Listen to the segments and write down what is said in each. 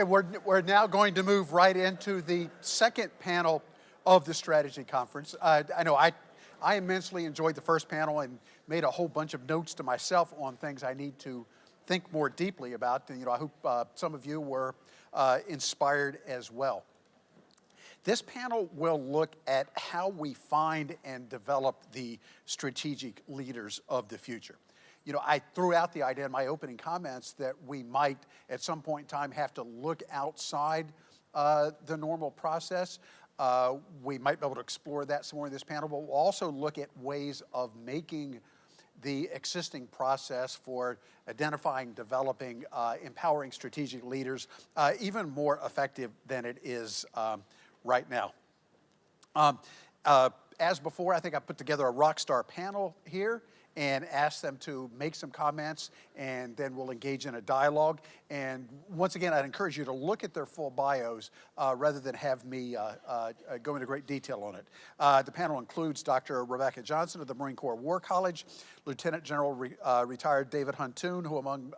Okay, we're now going to move right into the second panel of the strategy conference. I know I immensely enjoyed the first panel and made a whole bunch of notes to myself on things I need to think more deeply about. And, I hope some of you were inspired as well. This panel will look at how we find and develop the strategic leaders of the future. I threw out the idea in my opening comments that we might, at some point in time, have to look outside the normal process. We might be able to explore that some more in this panel, but we'll also look at ways of making the existing process for identifying, developing, empowering strategic leaders even more effective than it is right now. As before, I think I put together a rock star panel here and ask them to make some comments, and then we'll engage in a dialogue. And once again, I'd encourage you to look at their full bios rather than have me go into great detail on it. The panel includes Dr. Rebecca Johnson of the Marine Corps War College, Lieutenant General retired David Huntoon, who among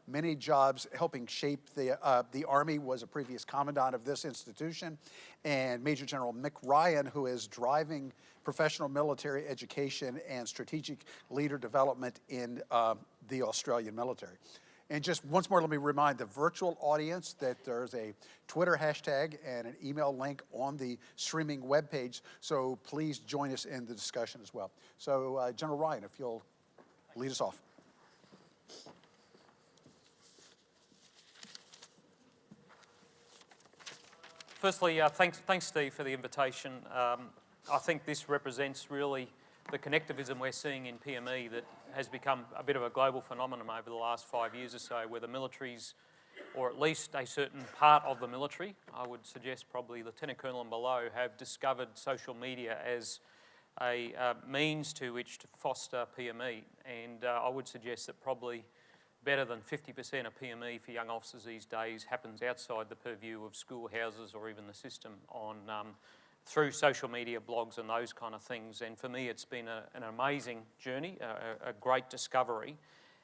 many jobs helping shape the Army was a previous commandant of this institution, and Major General Mick Ryan, who is driving professional military education and strategic leader development in the Australian military. And just once more, let me remind the virtual audience that there's a Twitter hashtag and an email link on the streaming webpage, so please join us in the discussion as well. So General Ryan, if you'll lead us off. Firstly, thanks, Steve, for the invitation. I think this represents really the connectivism we're seeing in PME that has become a bit of a global phenomenon over the last 5 years or so, where the militaries, or at least a certain part of the military, I would suggest probably Lieutenant Colonel and below, have discovered social media as a means to which to foster PME. And I would suggest that probably better than 50% of PME for young officers these days happens outside the purview of schoolhouses or even the system on through social media, blogs and those kind of things. And for me, it's been an amazing journey, a great discovery.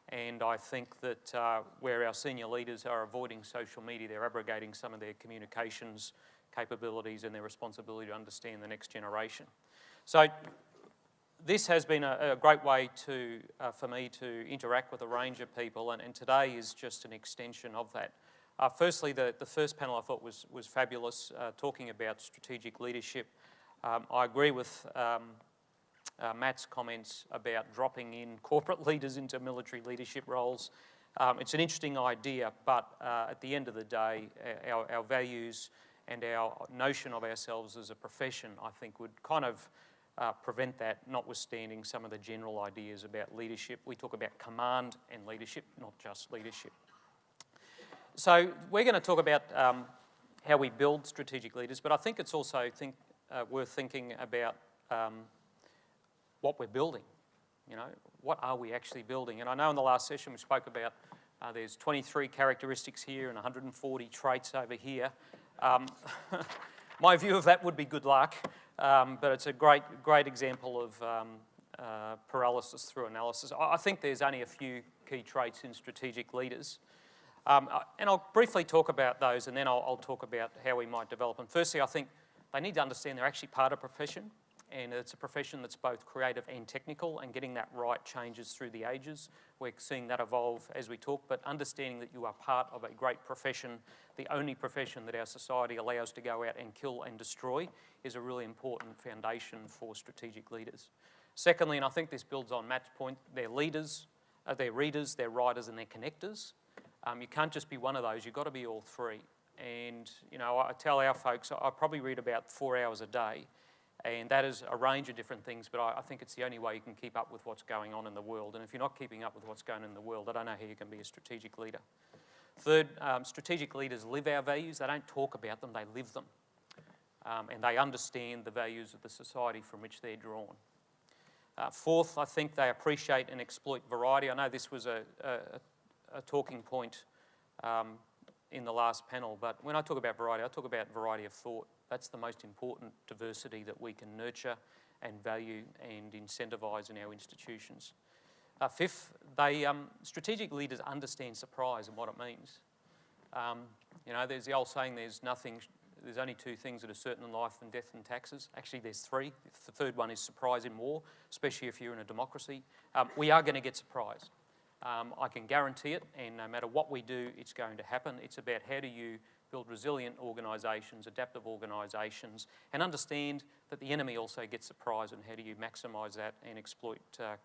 And I think that where our senior leaders are avoiding social media, they're abrogating some of their communications capabilities and their responsibility to understand the next generation. So this has been a great way for me to interact with a range of people, and today is just an extension of that. Firstly, the first panel I thought was fabulous, talking about strategic leadership. I agree with Matt's comments about dropping in corporate leaders into military leadership roles. It's an interesting idea, but at the end of the day, our values and our notion of ourselves as a profession, I think, would kind of prevent that, notwithstanding some of the general ideas about leadership. We talk about command and leadership, not just leadership. So we're going to talk about how we build strategic leaders, but I think it's also worth thinking about what we're building. What are we actually building? And I know in the last session we spoke about there's 23 characteristics here and 140 traits over here. My view of that would be good luck, but it's a great example of paralysis through analysis. I think there's only a few key traits in strategic leaders. And I'll briefly talk about those, and then I'll talk about how we might develop them. Firstly, I think they need to understand they're actually part of a profession, and it's a profession that's both creative and technical, and getting that right changes through the ages. We're seeing that evolve as we talk, but understanding that you are part of a great profession, the only profession that our society allows to go out and kill and destroy, is a really important foundation for strategic leaders. Secondly, and I think this builds on Matt's point, they're leaders, they're readers, they're writers, and they're connectors. You can't just be one of those, you've got to be all three. And, I tell our folks, I probably read about 4 hours a day, and that is a range of different things, but I think it's the only way you can keep up with what's going on in the world. And if you're not keeping up with what's going on in the world, I don't know how you can be a strategic leader. Third, strategic leaders live our values. They don't talk about them, they live them. And they understand the values of the society from which they're drawn. Fourth, I think they appreciate and exploit variety. I know this was a talking point in the last panel, but when I talk about variety, I talk about variety of thought. That's the most important diversity that we can nurture and value and incentivise in our institutions. Fifth, strategic leaders understand surprise and what it means. You know, there's the old saying, there's only two things that are certain in life, and death and taxes. Actually, there's three. The third one is surprise in war, especially if you're in a democracy. We are going to get surprised. I can guarantee it, and no matter what we do, it's going to happen. It's about how do you build resilient organisations, adaptive organisations, and understand that the enemy also gets surprised, and how do you maximise that and exploit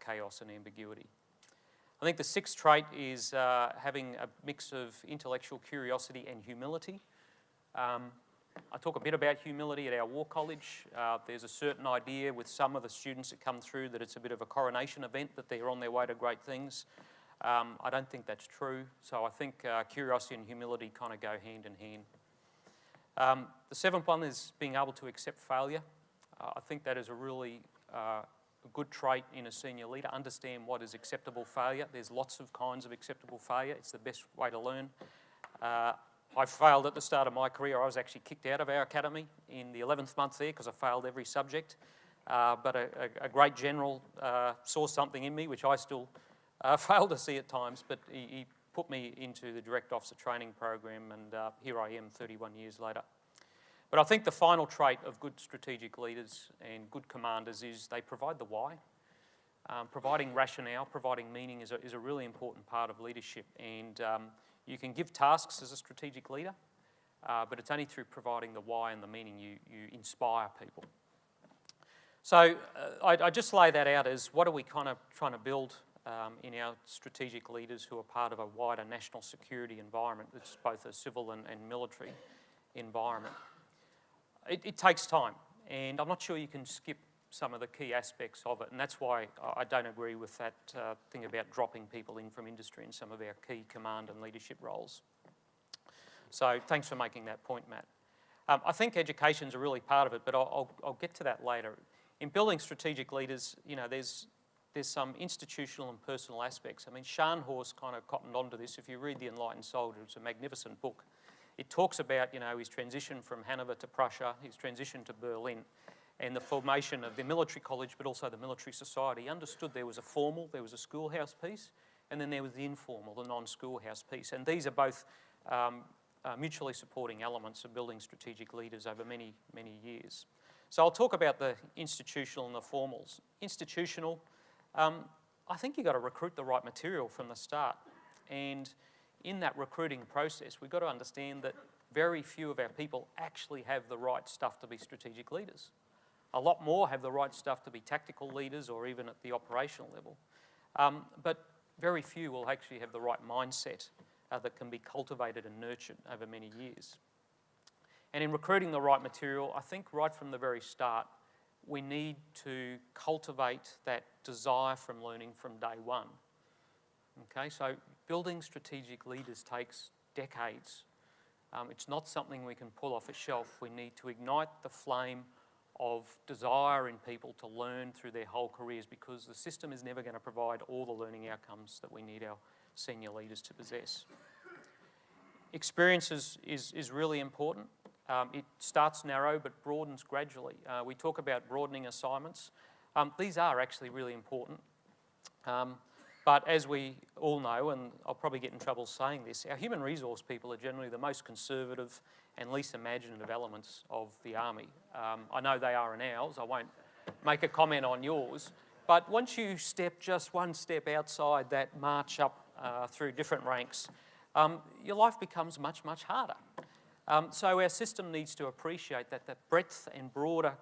chaos and ambiguity. I think the sixth trait is having a mix of intellectual curiosity and humility. I talk a bit about humility at our War College. There's a certain idea with some of the students that come through that it's a bit of a coronation event, that they're on their way to great things. I don't think that's true. So I think curiosity and humility kind of go hand in hand. The seventh one is being able to accept failure. I think that is a really a good trait in a senior leader. Understand what is acceptable failure. There's lots of kinds of acceptable failure. It's the best way to learn. I failed at the start of my career. I was actually kicked out of our academy in the 11th month there because I failed every subject. But a great general saw something in me, which I still fail to see at times, but he put me into the direct officer training program, and here I am 31 years later. But I think the final trait of good strategic leaders and good commanders is they provide the why. Providing rationale, providing meaning is a really important part of leadership, and you can give tasks as a strategic leader, but it's only through providing the why and the meaning you inspire people. So I just lay that out as what are we kind of trying to build in our strategic leaders who are part of a wider national security environment that's both a civil and military environment. It takes time, and I'm not sure you can skip some of the key aspects of it, and that's why I don't agree with that thing about dropping people in from industry in some of our key command and leadership roles. So thanks for making that point, Matt. I think education's a really part of it, but I'll get to that later. In building strategic leaders, you know, there's some institutional and personal aspects. I mean, Scharnhorst kind of cottoned onto this. If you read The Enlightened Soldier, it's a magnificent book. It talks about, you know, his transition from Hanover to Prussia, his transition to Berlin, and the formation of the military college, but also the military society. He understood there was a formal, there was a schoolhouse piece, and then there was the informal, the non-schoolhouse piece. And these are both mutually supporting elements of building strategic leaders over many, many years. So I'll talk about the institutional and the formals. Institutional, I think you've got to recruit the right material from the start. And in that recruiting process, we've got to understand that very few of our people actually have the right stuff to be strategic leaders. A lot more have the right stuff to be tactical leaders or even at the operational level. But very few will actually have the right mindset that can be cultivated and nurtured over many years. And in recruiting the right material, I think right from the very start, we need to cultivate that desire from learning from day one. Okay, so building strategic leaders takes decades. It's not something we can pull off a shelf. We need to ignite the flame of desire in people to learn through their whole careers, because the system is never going to provide all the learning outcomes that we need our senior leaders to possess. Experience is really important. It starts narrow but broadens gradually. We talk about broadening assignments. These are actually really important. But as we all know, and I'll probably get in trouble saying this, our human resource people are generally the most conservative and least imaginative elements of the Army. I know they are in ours. I won't make a comment on yours. But once you step just one step outside that march up through different ranks, your life becomes much, much harder. So our system needs to appreciate that the breadth and broader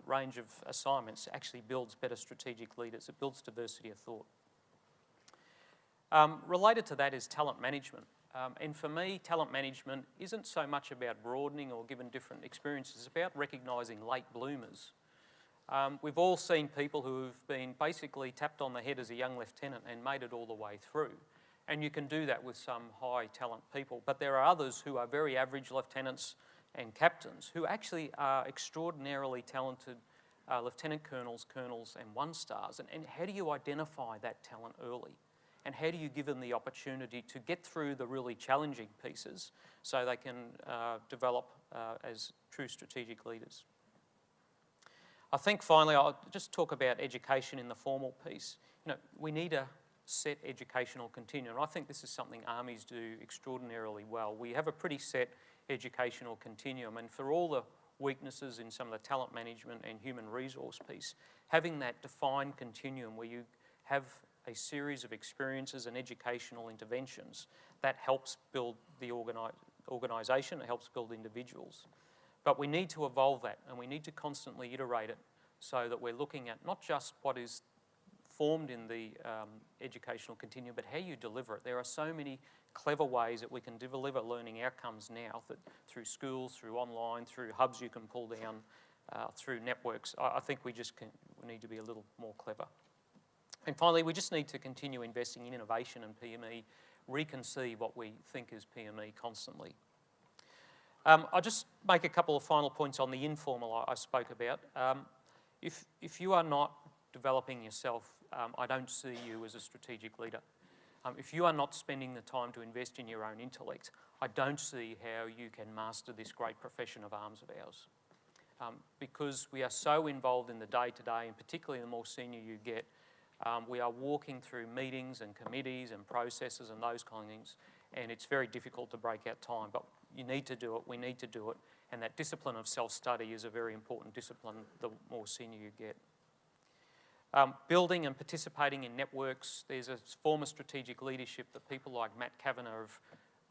range of assignments actually builds better strategic leaders. It builds diversity of thought. Related to that is talent management. And for me, talent management isn't so much about broadening or giving different experiences. It's about recognising late bloomers. We've all seen people who've been basically tapped on the head as a young lieutenant and made it all the way through. And you can do that with some high talent people. But there are others who are very average lieutenants and captains who actually are extraordinarily talented lieutenant colonels, colonels and one-stars. And how do you identify that talent early? And how do you give them the opportunity to get through the really challenging pieces so they can develop as true strategic leaders? I think finally I'll just talk about education in the formal piece. You know, we need a set educational continuum. And I think this is something armies do extraordinarily well. We have a pretty set educational continuum, and for all the weaknesses in some of the talent management and human resource piece, having that defined continuum where you have a series of experiences and educational interventions, that helps build the organisation, it helps build individuals. But we need to evolve that, and we need to constantly iterate it so that we're looking at not just what is formed in the educational continuum, but how you deliver it. There are so many clever ways that we can deliver learning outcomes now, that through schools, through online, through hubs you can pull down, through networks. I think we need to be a little more clever. And finally, we just need to continue investing in innovation and PME, reconceive what we think is PME constantly. I'll just make a couple of final points on the informal I spoke about. If you are not developing yourself, I don't see you as a strategic leader. If you are not spending the time to invest in your own intellect, I don't see how you can master this great profession of arms of ours. Because we are so involved in the day-to-day, and particularly the more senior you get, we are walking through meetings and committees and processes and those kind of things, and it's very difficult to break out time. But you need to do it, we need to do it, and that discipline of self-study is a very important discipline the more senior you get. Building and participating in networks. There's a form of strategic leadership that people like Matt Kavanagh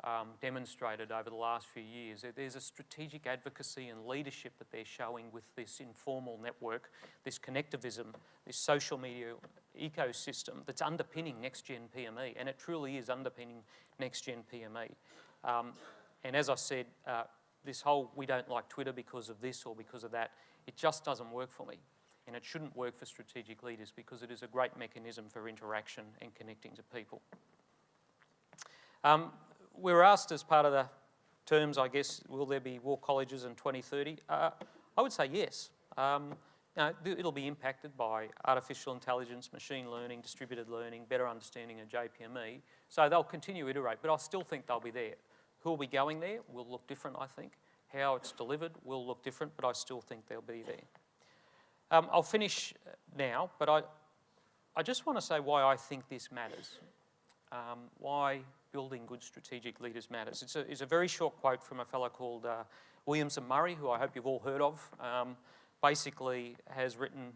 have demonstrated over the last few years. There's a strategic advocacy and leadership that they're showing with this informal network, this connectivism, this social media ecosystem that's underpinning next-gen PME, and it truly is underpinning next-gen PME. And as I said, this whole we don't like Twitter because of this or because of that, it just doesn't work for me. And it shouldn't work for strategic leaders because it is a great mechanism for interaction and connecting to people. We were asked as part of the terms, I guess, will there be war colleges in 2030? I would say yes. It'll be impacted by artificial intelligence, machine learning, distributed learning, better understanding of JPME. So they'll continue to iterate, but I still think they'll be there. Who will be going there will look different, I think. How it's delivered will look different, but I still think they'll be there. I'll finish now, but I just want to say why I think this matters, why building good strategic leaders matters. It's a very short quote from a fellow called Williamson Murray, who I hope you've all heard of. Basically has written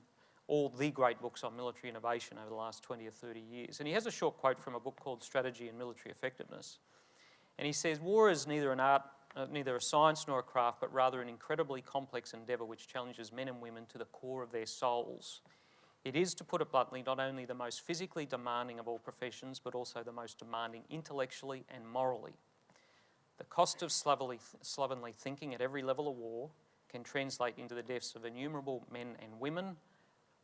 all the great books on military innovation over the last 20 or 30 years. And he has a short quote from a book called Strategy and Military Effectiveness. And he says, war is neither an art, neither a science nor a craft, but rather an incredibly complex endeavour which challenges men and women to the core of their souls. It is, to put it bluntly, not only the most physically demanding of all professions, but also the most demanding intellectually and morally. The cost of slovenly thinking at every level of war can translate into the deaths of innumerable men and women,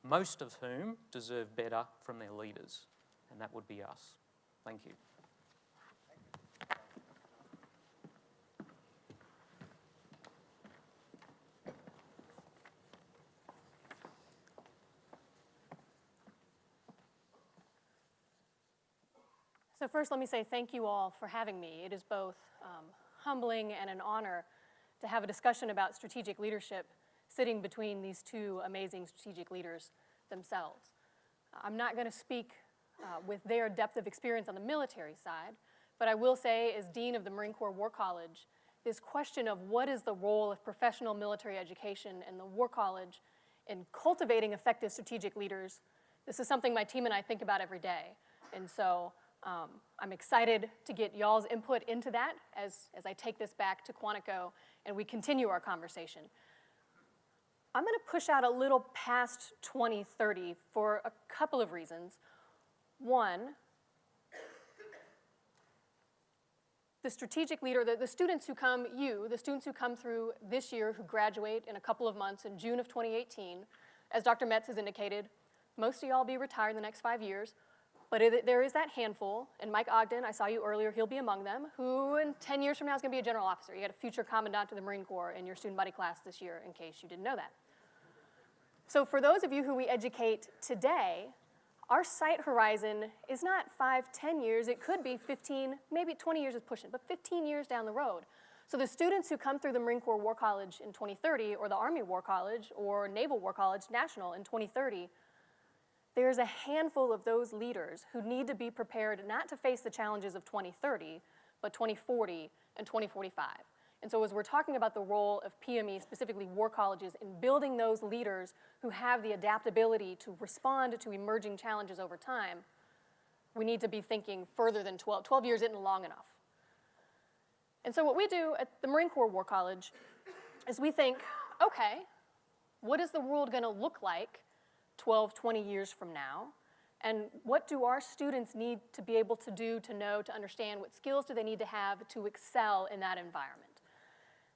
most of whom deserve better from their leaders, and that would be us. Thank you. So first, let me say thank you all for having me. It is both humbling and an honor to have a discussion about strategic leadership sitting between these two amazing strategic leaders themselves. I'm not going to speak with their depth of experience on the military side, but I will say, as Dean of the Marine Corps War College, this question of what is the role of professional military education and the War College in cultivating effective strategic leaders, this is something my team and I think about every day. And so I'm excited to get y'all's input into that as I take this back to Quantico and we continue our conversation. I'm going to push out a little past 2030 for a couple of reasons. One, the strategic leader, the students who come, the students who come through this year who graduate in a couple of months in June of 2018, as Dr. Metz has indicated, most of y'all will be retired in the next 5 years. But there is that handful, and Mike Ogden, I saw you earlier, he'll be among them, who in 10 years from now is going to be a general officer. You had a future commandant of the Marine Corps in your student body class this year, in case you didn't know that. So for those of you who we educate today, our sight horizon is not 5, 10 years. It could be 15, maybe 20 years is pushing, but 15 years down the road. So the students who come through the Marine Corps War College in 2030, or the Army War College, or Naval War College National in 2030, there's a handful of those leaders who need to be prepared not to face the challenges of 2030, but 2040 and 2045. And so as we're talking about the role of PME, specifically war colleges, in building those leaders who have the adaptability to respond to emerging challenges over time, we need to be thinking further than 12. 12 years isn't long enough. And so what we do at the Marine Corps War College is we think, okay, what is the world going to look like 12, 20 years from now? And what do our students need to be able to do, to know, to understand? What skills do they need to have to excel in that environment?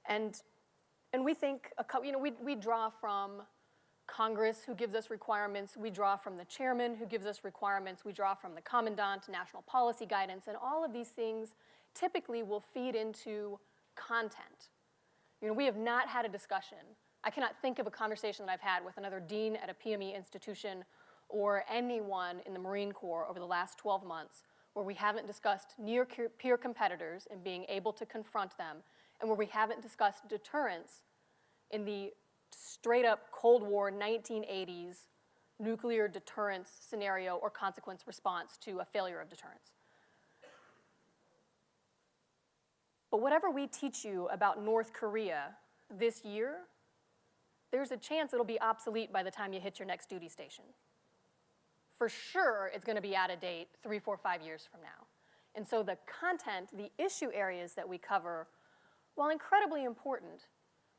And we think, we draw from Congress, who gives us requirements. We draw from the chairman, who gives us requirements. We draw from the commandant, national policy guidance. And all of these things typically will feed into content. We have not had a discussion. I cannot think of a conversation that I've had with another dean at a PME institution or anyone in the Marine Corps over the last 12 months where we haven't discussed near-peer competitors and being able to confront them, and where we haven't discussed deterrence in the straight-up Cold War 1980s nuclear deterrence scenario or consequence response to a failure of deterrence. But whatever we teach you about North Korea this year, there's a chance it'll be obsolete by the time you hit your next duty station. For sure, it's going to be out of date 3, 4, 5 years from now. And so the content, the issue areas that we cover, while incredibly important,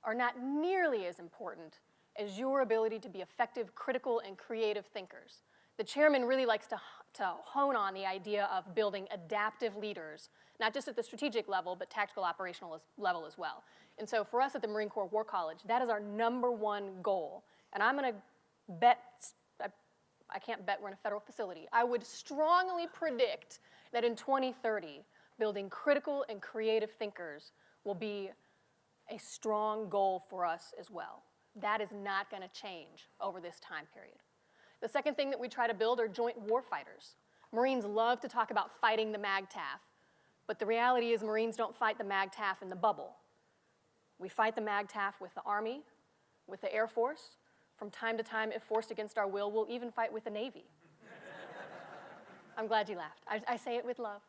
are not nearly as important as your ability to be effective, critical, and creative thinkers. The chairman really likes to hone on the idea of building adaptive leaders, not just at the strategic level, but tactical operational level as well. And so for us at the Marine Corps War College, that is our #1 goal. And I'm going to bet, I can't bet we're in a federal facility. I would strongly predict that in 2030, building critical and creative thinkers will be a strong goal for us as well. That is not going to change over this time period. The second thing that we try to build are joint warfighters. Marines love to talk about fighting the MAGTF, but the reality is Marines don't fight the MAGTF in the bubble. We fight the MAGTF with the Army, with the Air Force. From time to time, if forced against our will, we'll even fight with the Navy. I'm glad you laughed. I say it with love.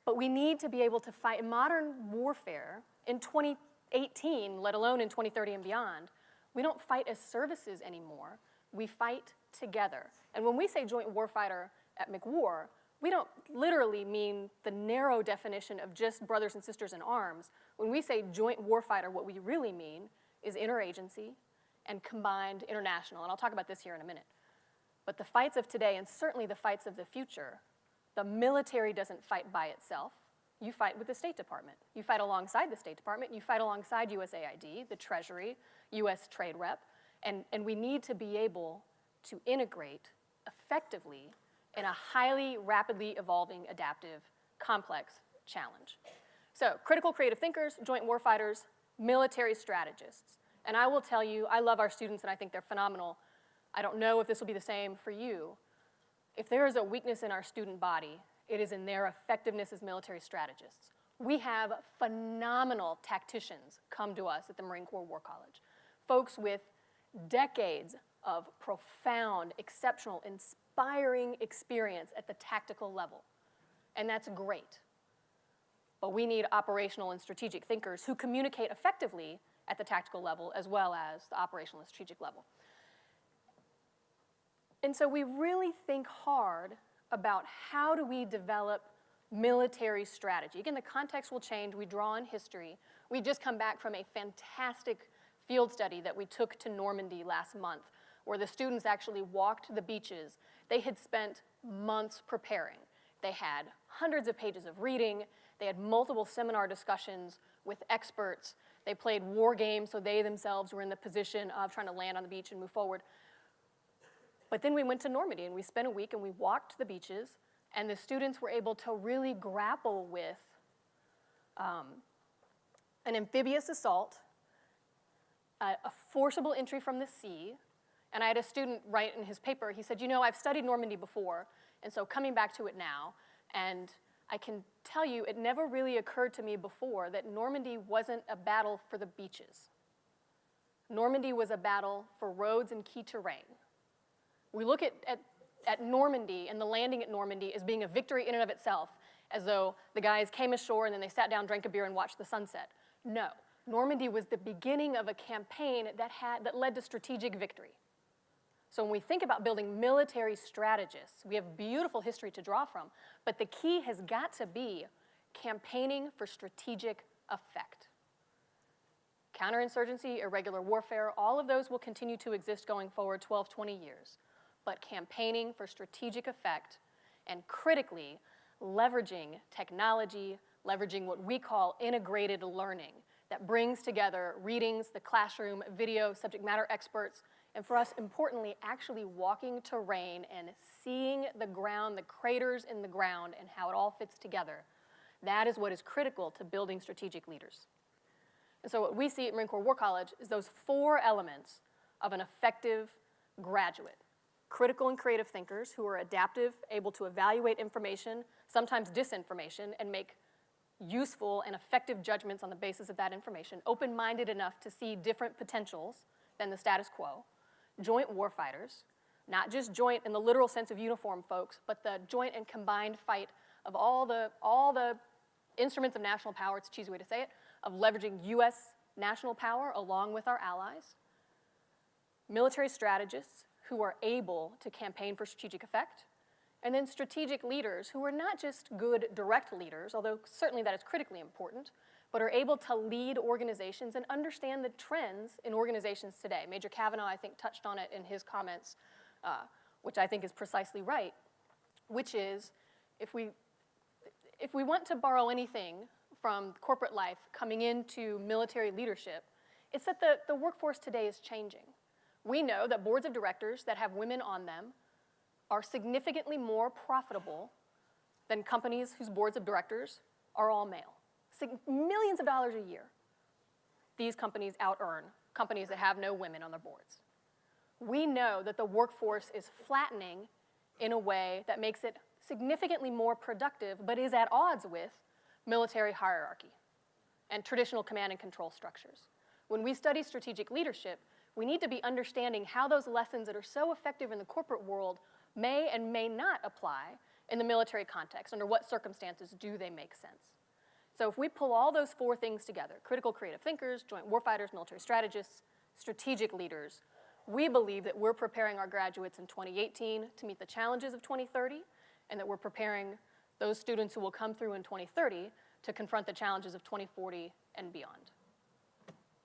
But we need to be able to fight in modern warfare in 2018, let alone in 2030 and beyond. We don't fight as services anymore. We fight together. And when we say joint warfighter at McWar, we don't literally mean the narrow definition of just brothers and sisters in arms. When we say joint warfighter, what we really mean is interagency and combined international. And I'll talk about this here in a minute. But the fights of today, and certainly the fights of the future, the military doesn't fight by itself. You fight with the State Department. You fight alongside the State Department. You fight alongside USAID, the Treasury, US Trade Rep. And we need to be able to integrate effectively in a highly rapidly evolving, adaptive, complex challenge. So critical creative thinkers, joint warfighters, military strategists. And I will tell you, I love our students and I think they're phenomenal. I don't know if this will be the same for you. If there is a weakness in our student body, it is in their effectiveness as military strategists. We have phenomenal tacticians come to us at the Marine Corps War College. Folks with decades of profound, exceptional, inspiring experience at the tactical level. And that's great. But we need operational and strategic thinkers who communicate effectively at the tactical level as well as the operational and strategic level. And so we really think hard about how do we develop military strategy. Again, the context will change. We draw on history. We just come back from a fantastic field study that we took to Normandy last month, where the students actually walked the beaches. They had spent months preparing. They had hundreds of pages of reading. They had multiple seminar discussions with experts. They played war games, so they themselves were in the position of trying to land on the beach and move forward. But then we went to Normandy, and we spent a week, and we walked the beaches, and the students were able to really grapple with an amphibious assault, a forcible entry from the sea. And I had a student write in his paper, he said, I've studied Normandy before, and so coming back to it now, and I can tell you, it never really occurred to me before that Normandy wasn't a battle for the beaches. Normandy was a battle for roads and key terrain. We look at Normandy and the landing at Normandy as being a victory in and of itself, as though the guys came ashore and then they sat down, drank a beer, and watched the sunset. No, Normandy was the beginning of a campaign that led to strategic victory. So when we think about building military strategists, we have beautiful history to draw from, but the key has got to be campaigning for strategic effect. Counterinsurgency, irregular warfare, all of those will continue to exist going forward 12, 20 years. But campaigning for strategic effect and critically leveraging technology, leveraging what we call integrated learning that brings together readings, the classroom, video, subject matter experts, and for us, importantly, actually walking terrain and seeing the ground, the craters in the ground, and how it all fits together. That is what is critical to building strategic leaders. And so what we see at Marine Corps War College is those 4 elements of an effective graduate. Critical and creative thinkers who are adaptive, able to evaluate information, sometimes disinformation, and make useful and effective judgments on the basis of that information, open-minded enough to see different potentials than the status quo. Joint warfighters, not just joint in the literal sense of uniform folks, but the joint and combined fight of all the instruments of national power, it's a cheesy way to say it, of leveraging U.S. national power along with our allies. Military strategists who are able to campaign for strategic effect. And then strategic leaders who are not just good direct leaders, although certainly that is critically important, but are able to lead organizations and understand the trends in organizations today. Major Kavanaugh, I think, touched on it in his comments, which I think is precisely right, which is if we want to borrow anything from corporate life coming into military leadership, it's that the workforce today is changing. We know that boards of directors that have women on them are significantly more profitable than companies whose boards of directors are all male. Millions of dollars a year. These companies out-earn companies that have no women on their boards. We know that the workforce is flattening in a way that makes it significantly more productive, but is at odds with military hierarchy and traditional command and control structures. When we study strategic leadership, we need to be understanding how those lessons that are so effective in the corporate world may and may not apply in the military context. Under what circumstances do they make sense? So if we pull all those 4 things together, critical creative thinkers, joint warfighters, military strategists, strategic leaders, we believe that we're preparing our graduates in 2018 to meet the challenges of 2030, and that we're preparing those students who will come through in 2030 to confront the challenges of 2040 and beyond.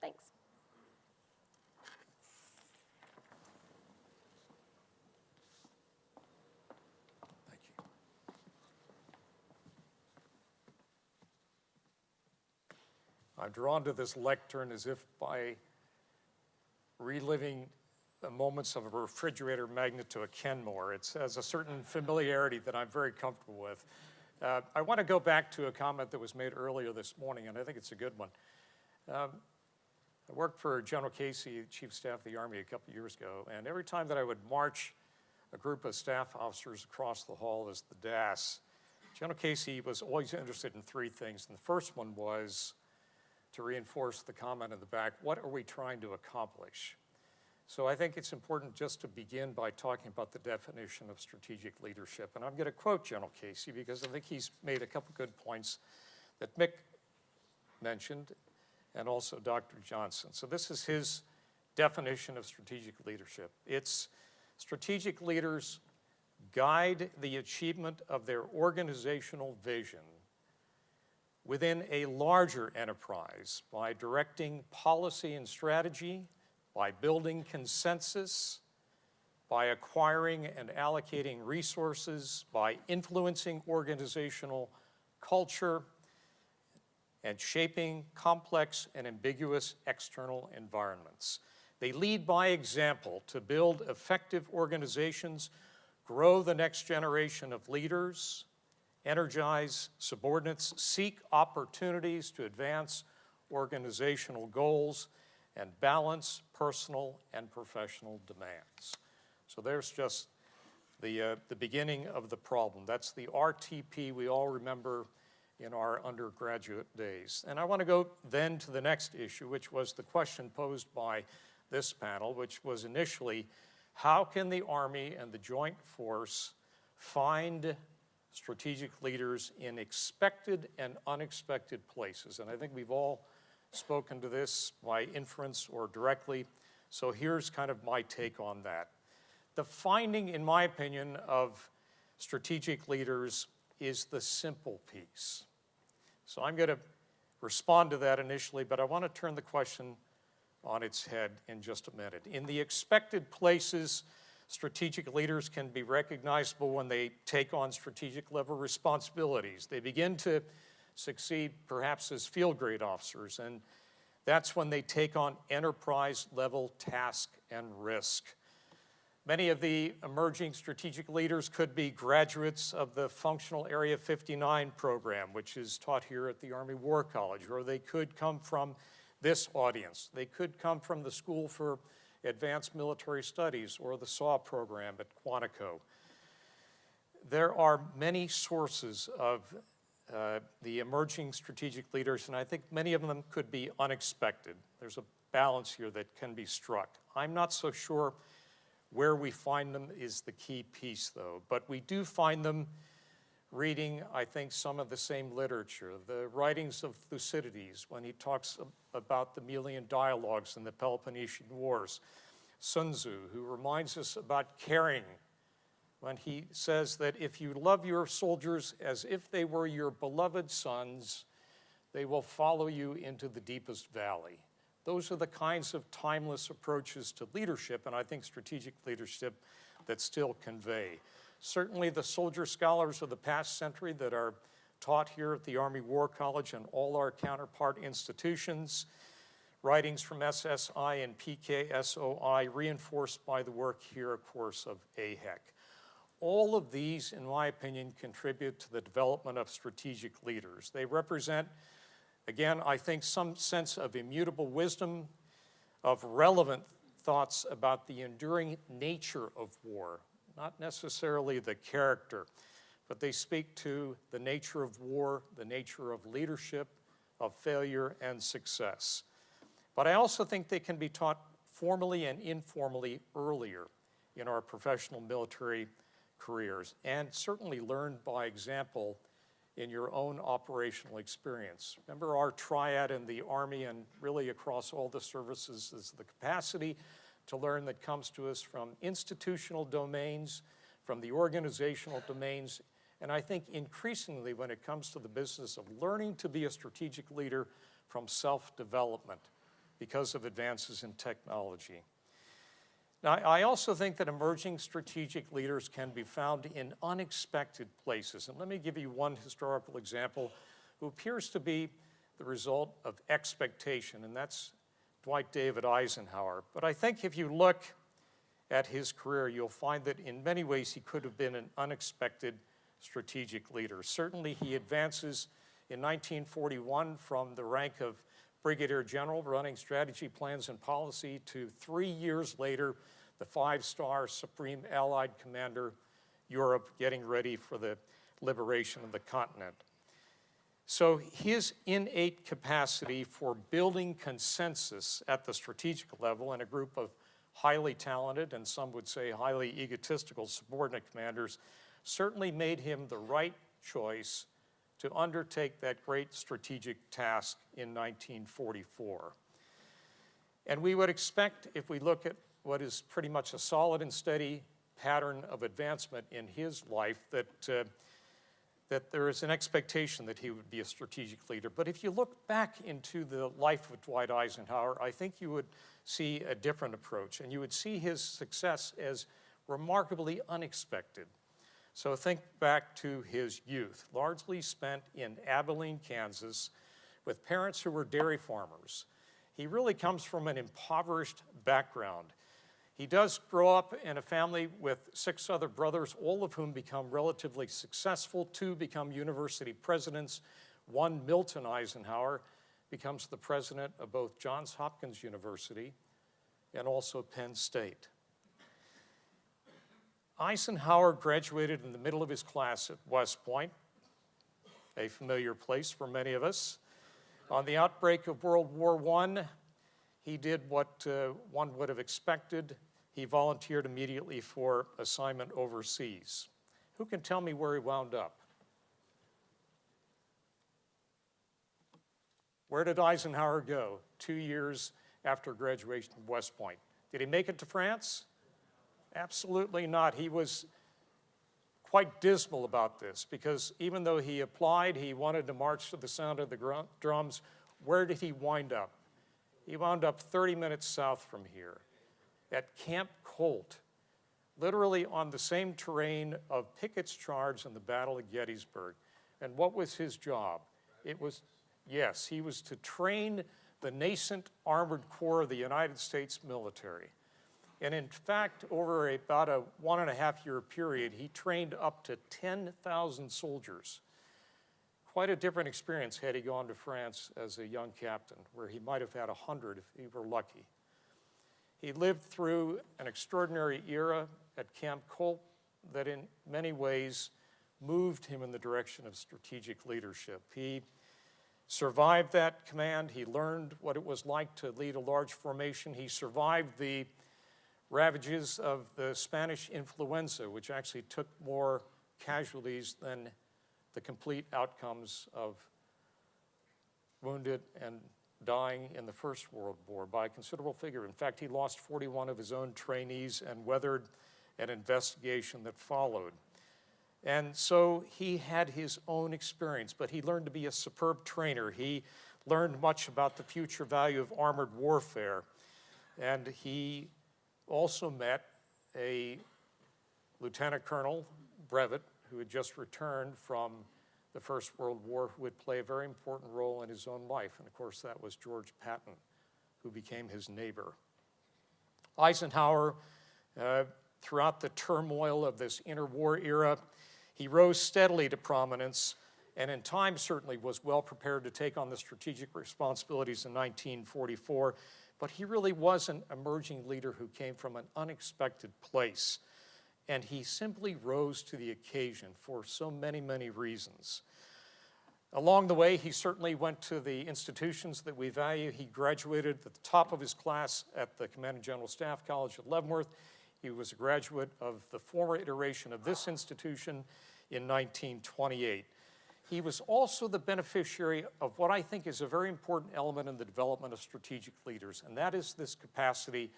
Thanks. Thank you. I'm drawn to this lectern as if by reliving the moments of a refrigerator magnet to a Kenmore. It has a certain familiarity that I'm very comfortable with. I want to go back to a comment that was made earlier this morning, and I think it's a good one. I worked for General Casey, Chief of Staff of the Army, a couple years ago, and every time that I would march a group of staff officers across the hall as the DAS, General Casey was always interested in 3 things. And the first one was to reinforce the comment in the back, what are we trying to accomplish? So I think it's important just to begin by talking about the definition of strategic leadership. And I'm going to quote General Casey because I think he's made a couple good points that Mick mentioned and also Dr. Johnson. So this is his definition of strategic leadership. It's strategic leaders guide the achievement of their organizational vision within a larger enterprise by directing policy and strategy, by building consensus, by acquiring and allocating resources, by influencing organizational culture, and shaping complex and ambiguous external environments. They lead by example to build effective organizations, grow the next generation of leaders, energize subordinates, seek opportunities to advance organizational goals, and balance personal and professional demands. So there's just the beginning of the problem. That's the RTP we all remember in our undergraduate days. And I want to go then to the next issue, which was the question posed by this panel, which was initially, How can the Army and the Joint Force find strategic leaders in expected and unexpected places? And I think we've all spoken to this by inference or directly, so here's kind of my take on that. The finding, in my opinion, of strategic leaders is the simple piece. So I'm going to respond to that initially, but I want to turn the question on its head in just a minute. In the expected places, strategic leaders can be recognizable when they take on strategic level responsibilities. They begin to succeed perhaps as field grade officers, and that's when they take on enterprise level task and risk. Many of the emerging strategic leaders could be graduates of the Functional Area 59 program, which is taught here at the Army War College, or they could come from this audience. They could come from the School for Advanced Military Studies or the SAW program at Quantico. There are many sources of the emerging strategic leaders, and I think many of them could be unexpected. There's a balance here that can be struck. I'm not so sure where we find them is the key piece, though, but we do find them reading, I think, some of the same literature. The writings of Thucydides, when he talks about the Melian dialogues in the Peloponnesian Wars. Sun Tzu, who reminds us about caring, when he says that if you love your soldiers as if they were your beloved sons, they will follow you into the deepest valley. Those are the kinds of timeless approaches to leadership, and I think strategic leadership that still convey. Certainly the soldier scholars of the past century that are taught here at the Army War College and all our counterpart institutions, writings from SSI and PKSOI reinforced by the work here, of course, of AHEC. All of these, in my opinion, contribute to the development of strategic leaders. They represent, again, I think, some sense of immutable wisdom, of relevant thoughts about the enduring nature of war, not necessarily the character, but they speak to the nature of war, the nature of leadership, of failure and success. But I also think they can be taught formally and informally earlier in our professional military careers, and certainly learned by example in your own operational experience. Remember, our triad in the Army and really across all the services is the capacity to learn that comes to us from institutional domains, from the organizational domains, and I think increasingly when it comes to the business of learning to be a strategic leader from self-development because of advances in technology. Now, I also think that emerging strategic leaders can be found in unexpected places. And let me give you one historical example who appears to be the result of expectation, and that's Dwight David Eisenhower. But I think if you look at his career, you'll find that in many ways he could have been an unexpected strategic leader. Certainly he advances in 1941 from the rank of Brigadier General running strategy, plans, and policy to 3 years later, the 5-star Supreme Allied Commander, Europe, getting ready for the liberation of the continent. So his innate capacity for building consensus at the strategic level in a group of highly talented, and some would say highly egotistical subordinate commanders, certainly made him the right choice to undertake that great strategic task in 1944. And we would expect, if we look at what is pretty much a solid and steady pattern of advancement in his life, that there is an expectation that he would be a strategic leader. But if you look back into the life of Dwight Eisenhower, I think you would see a different approach, and you would see his success as remarkably unexpected. So think back to his youth, largely spent in Abilene, Kansas, with parents who were dairy farmers. He really comes from an impoverished background. He does grow up in a family with 6 other brothers, all of whom become relatively successful. 2 become university presidents. 1, Milton Eisenhower, becomes the president of both Johns Hopkins University and also Penn State. Eisenhower graduated in the middle of his class at West Point, a familiar place for many of us. On the outbreak of World War I, he did what one would have expected. he volunteered immediately for assignment overseas. Who can tell me where he wound up? Where did Eisenhower go 2 years after graduation from West Point? Did he make it to France? Absolutely not. He was quite dismal about this because even though he applied, he wanted to march to the sound of the drums. Where did he wind up? He wound up 30 minutes south from here at Camp Colt, literally on the same terrain of Pickett's charge in the Battle of Gettysburg. And what was his job? It was, yes, he was to train the nascent Armored Corps of the United States military. And in fact, over about a 1.5-year period, he trained up to 10,000 soldiers. Quite a different experience had he gone to France as a young captain, where he might have had 100 if he were lucky. He lived through an extraordinary era at Camp Colt that in many ways moved him in the direction of strategic leadership. He survived that command. He learned what it was like to lead a large formation. He survived the ravages of the Spanish influenza, which actually took more casualties than the complete outcomes of wounded and dying in the First World War by a considerable figure. In fact, he lost 41 of his own trainees and weathered an investigation that followed. And so he had his own experience, but he learned to be a superb trainer. He learned much about the future value of armored warfare. And he also met a lieutenant colonel, brevet, who had just returned from the First World War, who would play a very important role in his own life. And of course, that was George Patton, who became his neighbor. Eisenhower, throughout the turmoil of this interwar era, he rose steadily to prominence, and in time certainly was well prepared to take on the strategic responsibilities in 1944. But he really was an emerging leader who came from an unexpected place. And he simply rose to the occasion for so many, many reasons. Along the way, he certainly went to the institutions that we value. He graduated at the top of his class at the Commanding General Staff College at Leavenworth. He was a graduate of the former iteration of this institution in 1928. He was also the beneficiary of what I think is a very important element in the development of strategic leaders, and that is this capacity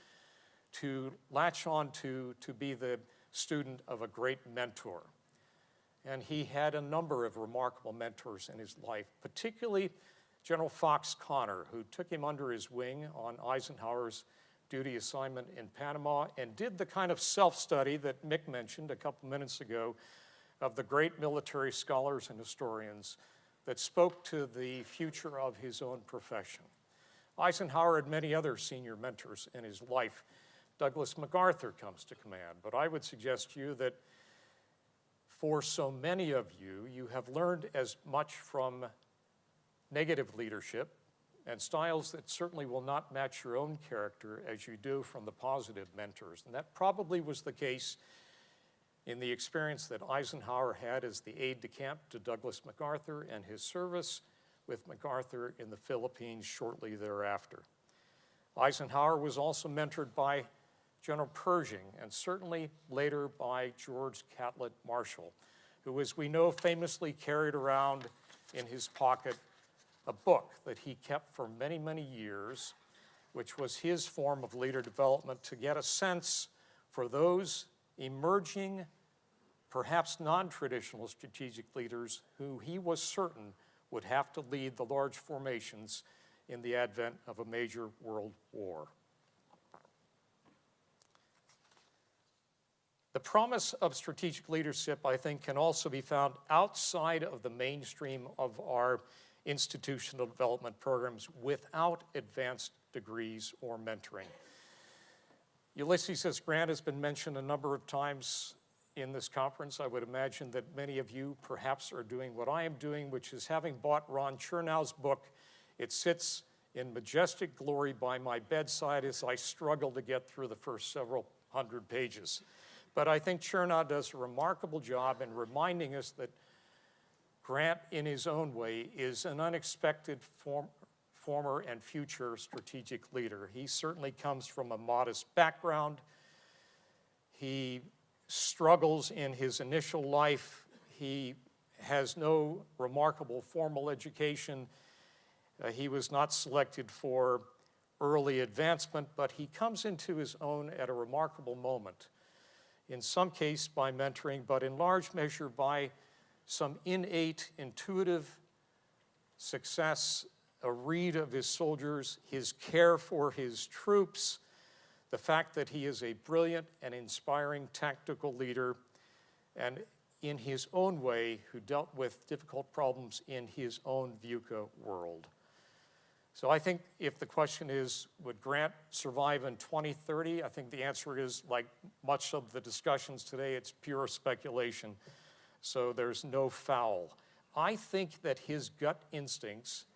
to latch on to be the student of a great mentor. And he had a number of remarkable mentors in his life, particularly General Fox Connor, who took him under his wing on Eisenhower's duty assignment in Panama and did the kind of self-study that Mick mentioned a couple minutes ago of the great military scholars and historians that spoke to the future of his own profession. Eisenhower had many other senior mentors in his life. Douglas MacArthur comes to command, but I would suggest to you that for so many of you, you have learned as much from negative leadership and styles that certainly will not match your own character as you do from the positive mentors. And that probably was the case in the experience that Eisenhower had as the aide-de-camp to Douglas MacArthur and his service with MacArthur in the Philippines shortly thereafter. Eisenhower was also mentored by General Pershing and certainly later by George Catlett Marshall, who, as we know, famously carried around in his pocket a book that he kept for many, many years, which was his form of leader development to get a sense for those emerging, perhaps non-traditional strategic leaders who he was certain would have to lead the large formations in the advent of a major world war. The promise of strategic leadership, I think, can also be found outside of the mainstream of our institutional development programs without advanced degrees or mentoring. Ulysses S. Grant has been mentioned a number of times in this conference. I would imagine that many of you perhaps are doing what I am doing, which is having bought Ron Chernow's book. It sits in majestic glory by my bedside as I struggle to get through the first several hundred pages. But I think Chernow does a remarkable job in reminding us that Grant, in his own way, is an unexpected former and future strategic leader. He certainly comes from a modest background. He struggles in his initial life. He has no remarkable formal education. He was not selected for early advancement, but he comes into his own at a remarkable moment. In some case by mentoring, but in large measure by some innate, intuitive success, a read of his soldiers, his care for his troops, the fact that he is a brilliant and inspiring tactical leader, and in his own way, who dealt with difficult problems in his own VUCA world. So I think if the question is, would Grant survive in 2030? I think the answer is, like much of the discussions today, it's pure speculation. So there's no foul. I think that his gut instincts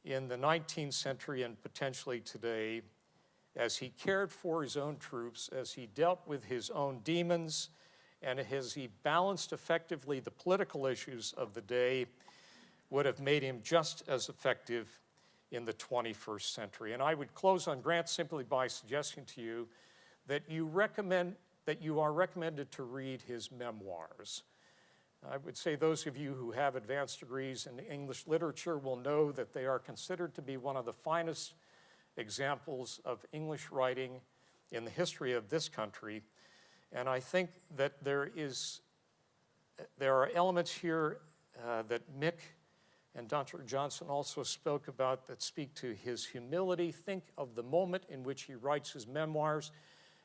in the 19th century and potentially today, as he cared for his own troops, as he dealt with his own demons, and as he balanced effectively the political issues of the day, would have made him just as effective in the 21st century. And I would close on Grant simply by suggesting to you that you are recommended to read his memoirs. I would say those of you who have advanced degrees in English literature will know that they are considered to be one of the finest examples of English writing in the history of this country. And I think that there are elements here that Mick and Dr. Johnson also spoke about that speak to his humility. Think of the moment in which he writes his memoirs.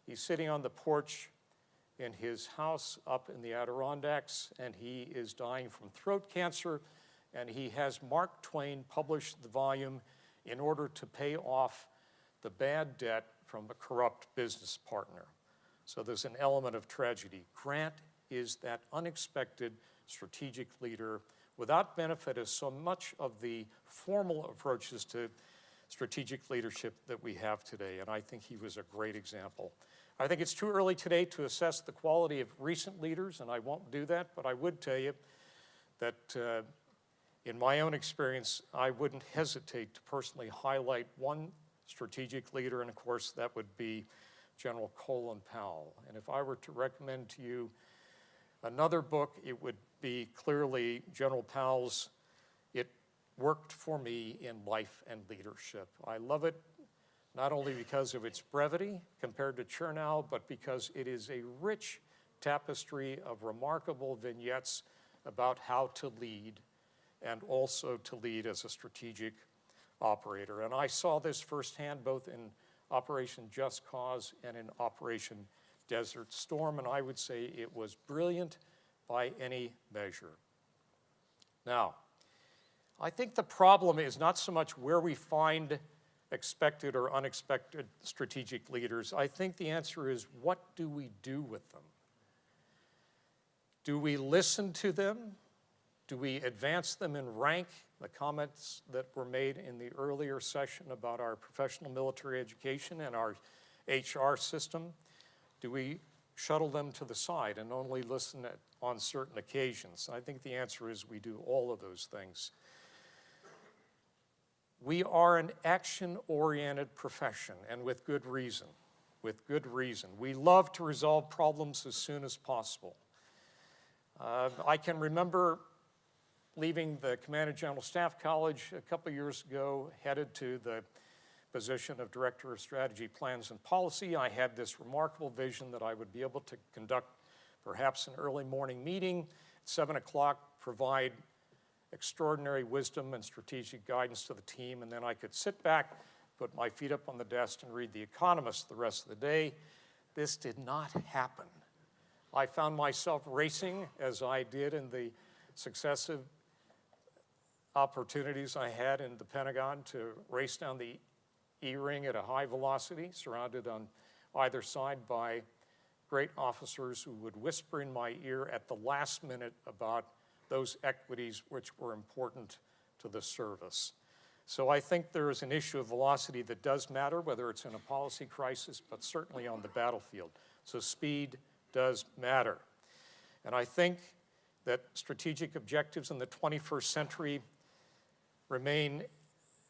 He's sitting on the porch in his house up in the Adirondacks, and he is dying from throat cancer, and he has Mark Twain publish the volume in order to pay off the bad debt from a corrupt business partner. So there's an element of tragedy. Grant is that unexpected strategic leader without benefit of so much of the formal approaches to strategic leadership that we have today, and I think he was a great example. I think it's too early today to assess the quality of recent leaders, and I won't do that, but I would tell you that in my own experience, I wouldn't hesitate to personally highlight one strategic leader, and of course that would be General Colin Powell. And if I were to recommend to you another book, it would be clearly General Powell's It Worked for Me in Life and Leadership. I love it not only because of its brevity compared to Chernow, but because it is a rich tapestry of remarkable vignettes about how to lead and also to lead as a strategic operator. And I saw this firsthand both in Operation Just Cause and in Operation Desert Storm, and I would say it was brilliant by any measure. Now, I think the problem is not so much where we find expected or unexpected strategic leaders. I think the answer is, what do we do with them? Do we listen to them? Do we advance them in rank? The comments that were made in the earlier session about our professional military education and our HR system, do we shuttle them to the side and only listen on certain occasions? I think the answer is we do all of those things. We are an action-oriented profession, and with good reason. With good reason. We love to resolve problems as soon as possible. I can remember leaving the Commanding General Staff College a couple years ago, headed to the position of Director of Strategy, Plans, and Policy. I had this remarkable vision that I would be able to conduct perhaps an early morning meeting at 7 o'clock, provide extraordinary wisdom and strategic guidance to the team, and then I could sit back, put my feet up on the desk, and read The Economist the rest of the day. This did not happen. I found myself racing, as I did in the successive opportunities I had in the Pentagon, to race down the E-ring at a high velocity, surrounded on either side by great officers who would whisper in my ear at the last minute about those equities which were important to the service. So I think there is an issue of velocity that does matter, whether it's in a policy crisis, but certainly on the battlefield. So speed does matter. And I think that strategic objectives in the 21st century remain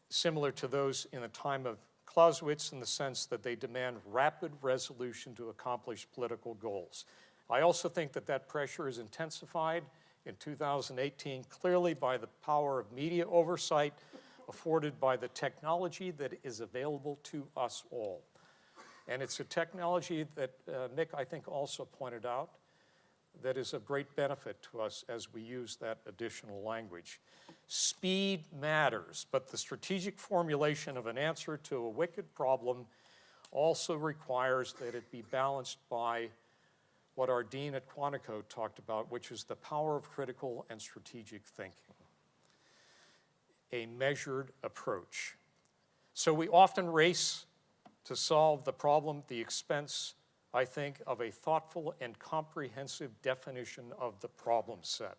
similar to those in the time of Clausewitz in the sense that they demand rapid resolution to accomplish political goals. I also think that that pressure is intensified in 2018 clearly by the power of media oversight afforded by the technology that is available to us all. And it's a technology that Mick, I think, also pointed out that is of great benefit to us as we use that additional language. Speed matters, but the strategic formulation of an answer to a wicked problem also requires that it be balanced by what our dean at Quantico talked about, which is the power of critical and strategic thinking, a measured approach. So we often race to solve the problem at the expense, I think, of a thoughtful and comprehensive definition of the problem set.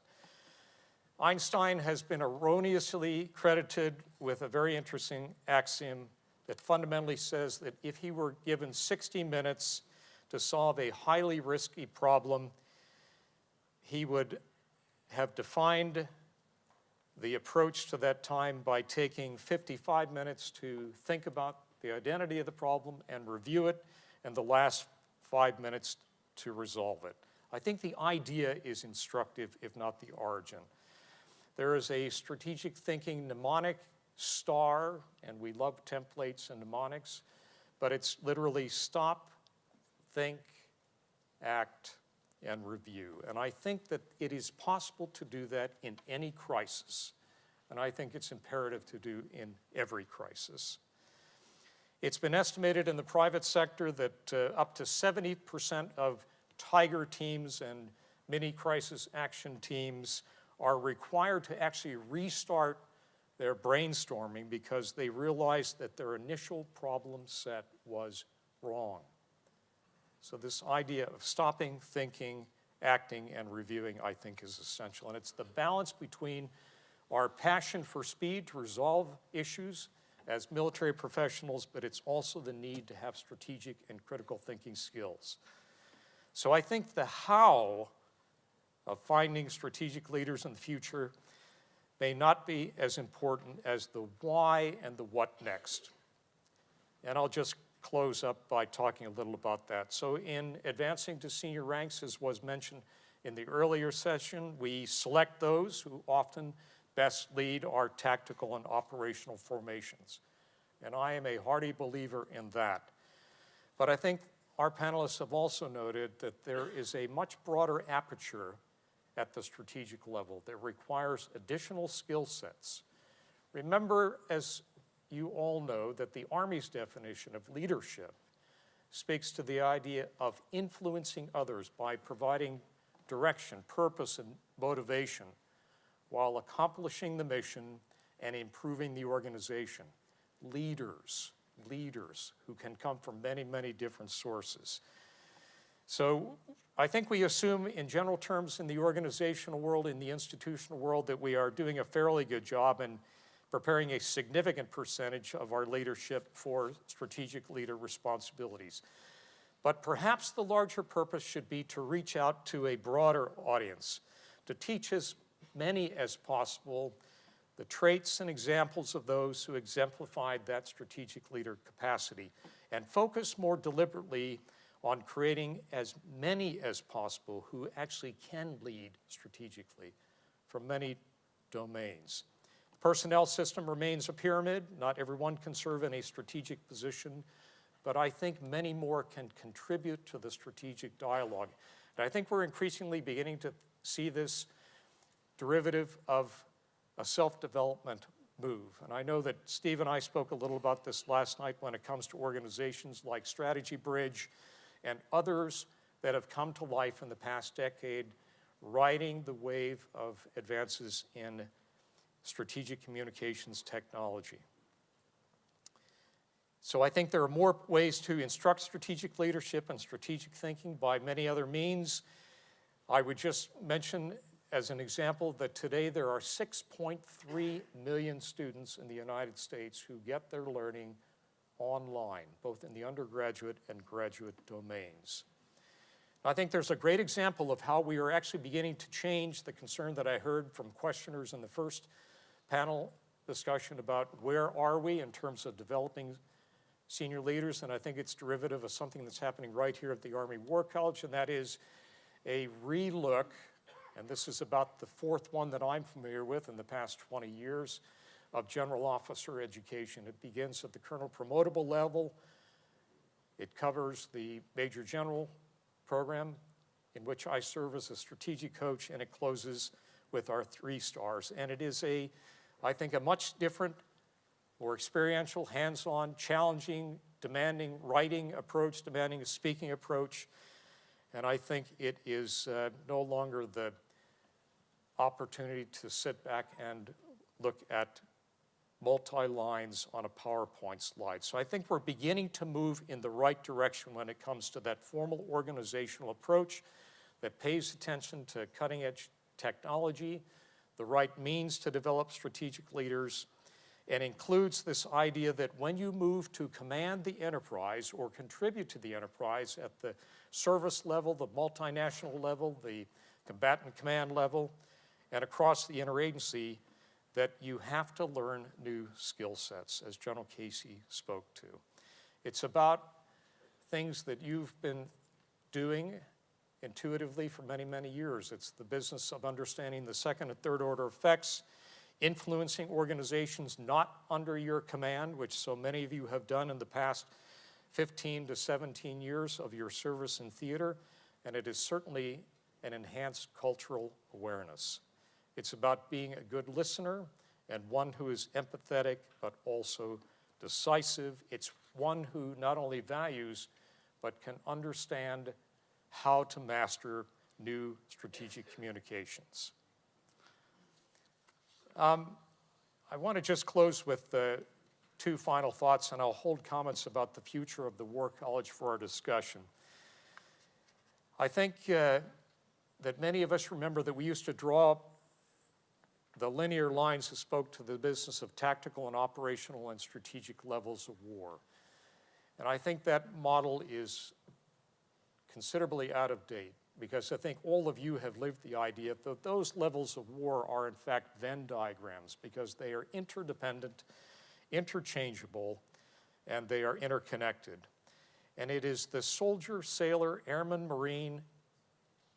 Einstein has been erroneously credited with a very interesting axiom that fundamentally says that if he were given 60 minutes to solve a highly risky problem, he would have defined the approach to that time by taking 55 minutes to think about the identity of the problem and review it, and the last 5 minutes to resolve it. I think the idea is instructive, if not the origin. There is a strategic thinking mnemonic star, and we love templates and mnemonics, but it's literally stop, think, act, and review. And I think that it is possible to do that in any crisis, and I think it's imperative to do in every crisis. It's been estimated in the private sector that up to 70% of Tiger teams and mini crisis action teams are required to actually restart their brainstorming because they realized that their initial problem set was wrong. So this idea of stopping, thinking, acting, and reviewing, I think, is essential. And it's the balance between our passion for speed to resolve issues as military professionals, but it's also the need to have strategic and critical thinking skills. So I think the how of finding strategic leaders in the future may not be as important as the why and the what next. And I'll just close up by talking a little about that. So in advancing to senior ranks, as was mentioned in the earlier session, we select those who often best lead our tactical and operational formations. And I am a hearty believer in that. But I think our panelists have also noted that there is a much broader aperture at the strategic level that requires additional skill sets. Remember, as you all know, that the Army's definition of leadership speaks to the idea of influencing others by providing direction, purpose, and motivation while accomplishing the mission and improving the organization. Leaders who can come from many, many different sources. So I think we assume in general terms in the organizational world, in the institutional world, that we are doing a fairly good job in preparing a significant percentage of our leadership for strategic leader responsibilities. But perhaps the larger purpose should be to reach out to a broader audience, to teach as many as possible the traits and examples of those who exemplified that strategic leader capacity, and focus more deliberately on creating as many as possible who actually can lead strategically from many domains. The personnel system remains a pyramid. Not everyone can serve in a strategic position, but I think many more can contribute to the strategic dialogue. And I think we're increasingly beginning to see this derivative of a self-development move. And I know that Steve and I spoke a little about this last night when it comes to organizations like Strategy Bridge and others that have come to life in the past decade, riding the wave of advances in strategic communications technology. So I think there are more ways to instruct strategic leadership and strategic thinking by many other means. I would just mention as an example that today there are 6.3 million students in the United States who get their learning online, both in the undergraduate and graduate domains. I think there's a great example of how we are actually beginning to change the concern that I heard from questioners in the first panel discussion about where are we in terms of developing senior leaders, and I think it's derivative of something that's happening right here at the Army War College, and that is a relook, and this is about the fourth one that I'm familiar with in the past 20 years, of general officer education. It begins at the colonel promotable level. It covers the major general program, in which I serve as a strategic coach, and it closes with our 3 stars. And it is I think, a much different, more experiential, hands-on, challenging, demanding writing approach, demanding a speaking approach. And I think it is no longer the opportunity to sit back and look at multi-lines on a PowerPoint slide. So I think we're beginning to move in the right direction when it comes to that formal organizational approach that pays attention to cutting-edge technology, the right means to develop strategic leaders, and includes this idea that when you move to command the enterprise or contribute to the enterprise at the service level, the multinational level, the combatant command level, and across the interagency, that you have to learn new skill sets, as General Casey spoke to. It's about things that you've been doing intuitively for many, many years. It's the business of understanding the second and third order effects, influencing organizations not under your command, which so many of you have done in the past 15 to 17 years of your service in theater, and it is certainly an enhanced cultural awareness. It's about being a good listener and one who is empathetic but also decisive. It's one who not only values but can understand how to master new strategic communications. I want to just close with 2 final thoughts, and I'll hold comments about the future of the War College for our discussion. I think that many of us remember that we used to draw the linear lines that spoke to the business of tactical and operational and strategic levels of war. And I think that model is considerably out of date, because I think all of you have lived the idea that those levels of war are in fact Venn diagrams, because they are interdependent, interchangeable, and they are interconnected. And it is the soldier, sailor, airman, marine,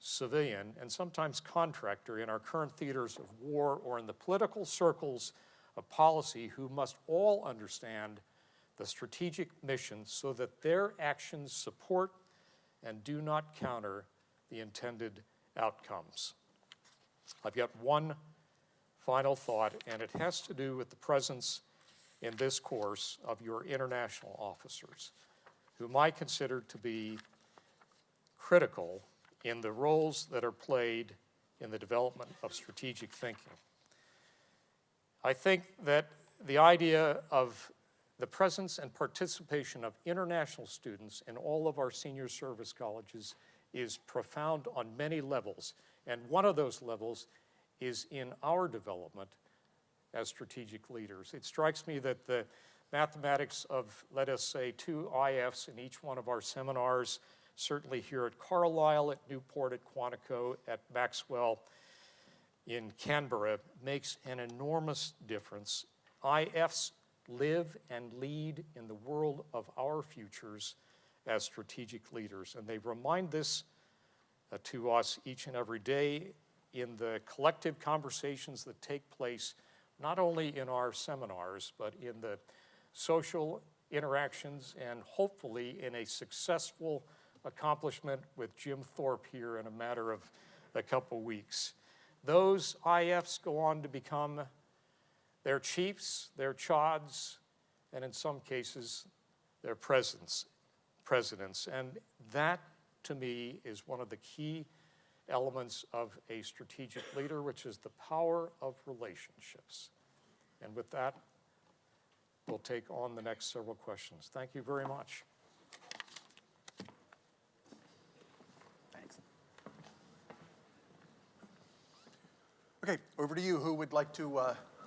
civilian, and sometimes contractor in our current theaters of war or in the political circles of policy who must all understand the strategic mission so that their actions support and do not counter the intended outcomes. I've got one final thought, and it has to do with the presence in this course of your international officers, whom I consider to be critical in the roles that are played in the development of strategic thinking. I think that the idea of the presence and participation of international students in all of our senior service colleges is profound on many levels, and one of those levels is in our development as strategic leaders. It strikes me that the mathematics of, let us say, 2 IFs in each one of our seminars, certainly here at Carlisle, at Newport, at Quantico, at Maxwell, in Canberra, makes an enormous difference. IFs live and lead in the world of our futures as strategic leaders, and they remind this to us each and every day in the collective conversations that take place not only in our seminars, but in the social interactions and hopefully in a successful accomplishment with Jim Thorpe here in a matter of a couple weeks. Those IFs go on to become their chiefs, their chods, and in some cases, their presidents. And that, to me, is one of the key elements of a strategic leader, which is the power of relationships. And with that, we'll take on the next several questions. Thank you very much. Thanks. Okay, over to you. Who would like to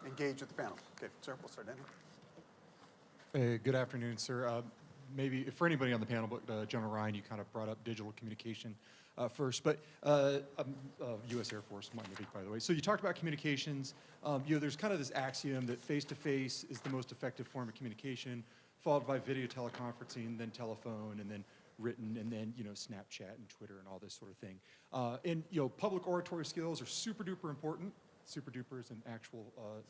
engage with the panel? Okay, sir, we'll start down here. Good afternoon, sir. Maybe for anybody on the panel, but General Ryan, you kind of brought up digital communication first, but U.S. Air Force, Mick, by the way. So you talked about communications. There's kind of this axiom that face-to-face is the most effective form of communication. followed by video teleconferencing, then telephone, and then written, and then, Snapchat and Twitter and all this sort of thing. And, public oratory skills are super duper important. Super duper is an actual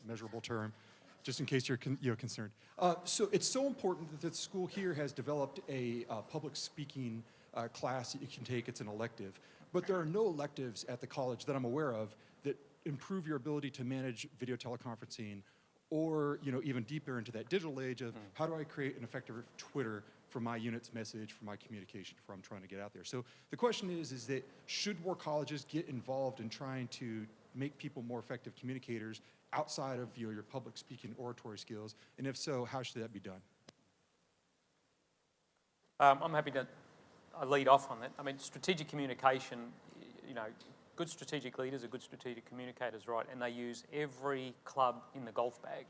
measurable term, just in case you're concerned. So it's so important that the school here has developed a public speaking class that you can take. It's an elective. But there are no electives at the college that I'm aware of that improve your ability to manage video teleconferencing, or even deeper into that digital age of how do I create an effective Twitter for my unit's message, for my communication, for I'm trying to get out there. So the question is that should more colleges get involved in trying to make people more effective communicators outside of your public speaking oratory skills? And if so, how should that be done? I'm happy to lead off on that. I mean, strategic communication, good strategic leaders are good strategic communicators, right? And they use every club in the golf bag.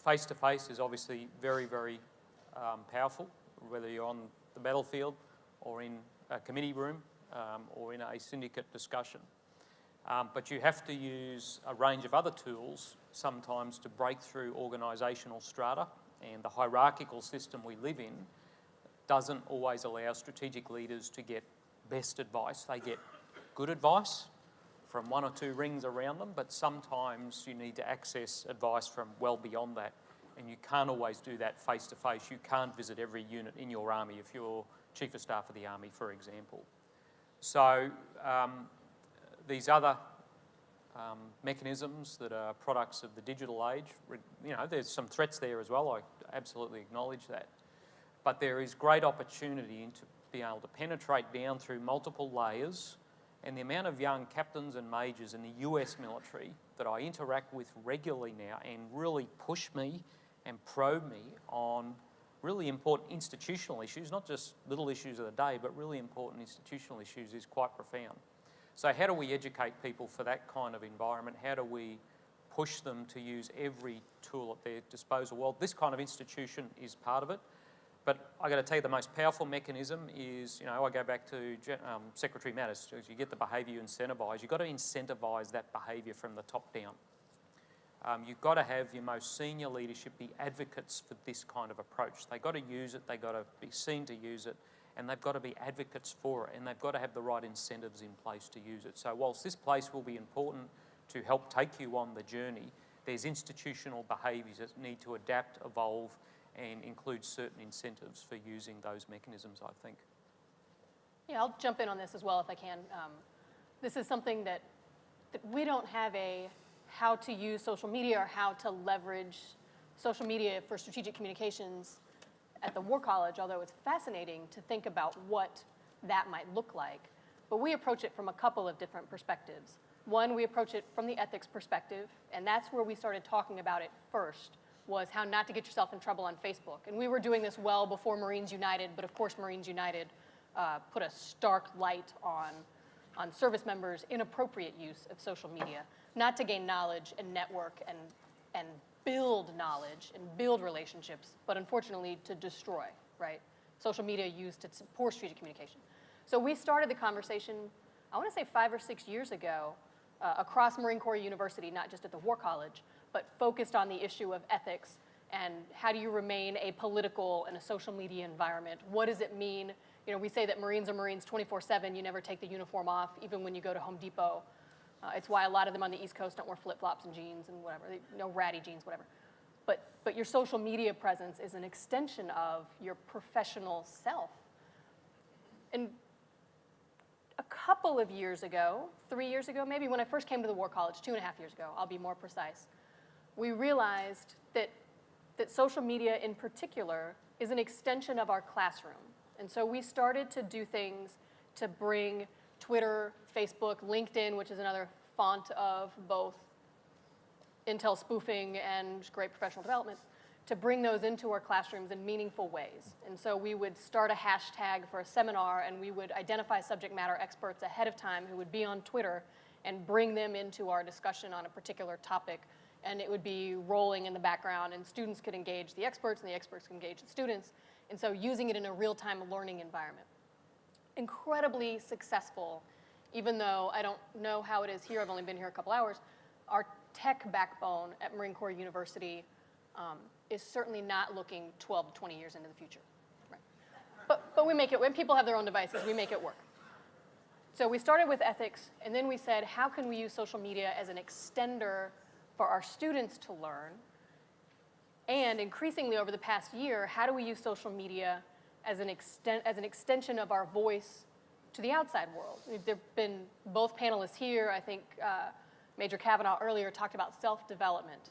Face-to-face is obviously very, very powerful, whether you're on the battlefield or in a committee room or in a syndicate discussion. But you have to use a range of other tools sometimes to break through organisational strata, and the hierarchical system we live in doesn't always allow strategic leaders to get best advice. They get good advice from one or two rings around them, but sometimes you need to access advice from well beyond that, and you can't always do that face to face. You can't visit every unit in your army if you're Chief of Staff of the Army, for example. So these other mechanisms that are products of the digital age, there's some threats there as well. I absolutely acknowledge that. But there is great opportunity to be able to penetrate down through multiple layers, and the amount of young captains and majors in the US military that I interact with regularly now and really push me and probe me on really important institutional issues, not just little issues of the day, but really important institutional issues, is quite profound. So how do we educate people for that kind of environment? How do we push them to use every tool at their disposal? Well, this kind of institution is part of it. But I got to tell you, the most powerful mechanism is, I go back to Secretary Mattis. As you get the behaviour you incentivise, you've got to incentivise that behaviour from the top down. You've got to have your most senior leadership be advocates for this kind of approach. They've got to use it, they've got to be seen to use it, and they've got to be advocates for it, and they've got to have the right incentives in place to use it. So whilst this place will be important to help take you on the journey, there's institutional behaviours that need to adapt, evolve, and include certain incentives for using those mechanisms, I think. Yeah, I'll jump in on this as well if I can. This is something that we don't have a how to use social media or how to leverage social media for strategic communications at the War College, although it's fascinating to think about what that might look like. But we approach it from a couple of different perspectives. One, we approach it from the ethics perspective, and that's where we started talking about it first, was how not to get yourself in trouble on Facebook. And we were doing this well before Marines United, but of course Marines United put a stark light on service members' inappropriate use of social media, not to gain knowledge and network and build knowledge and build relationships, but unfortunately to destroy, right? Social media used to support strategic communication. So we started the conversation, I want to say 5 or 6 years ago, across Marine Corps University, not just at the War College, but focused on the issue of ethics and how do you remain apolitical in a social media environment? What does it mean? We say that Marines are Marines 24/7. You never take the uniform off, even when you go to Home Depot. It's why a lot of them on the East Coast don't wear flip-flops and jeans and whatever, no ratty jeans, whatever. But your social media presence is an extension of your professional self. And a couple of years ago, 3 years ago maybe, when I first came to the War College, 2.5 years ago, I'll be more precise, we realized that social media in particular is an extension of our classroom. And so we started to do things to bring Twitter, Facebook, LinkedIn, which is another font of both intel spoofing and great professional development, to bring those into our classrooms in meaningful ways. And so we would start a hashtag for a seminar, and we would identify subject matter experts ahead of time who would be on Twitter and bring them into our discussion on a particular topic. And it would be rolling in the background, and students could engage the experts, and the experts could engage the students. And so using it in a real-time learning environment. Incredibly successful, even though I don't know how it is here, I've only been here a couple hours. Our tech backbone at Marine Corps University is certainly not looking 12 to 20 years into the future. Right. But we make it, when people have their own devices, we make it work. So we started with ethics, and then we said, how can we use social media as an extender for our students to learn? And increasingly over the past year, how do we use social media as an extension of our voice to the outside world? There have been both panelists here, I think Major Kavanaugh earlier talked about self-development.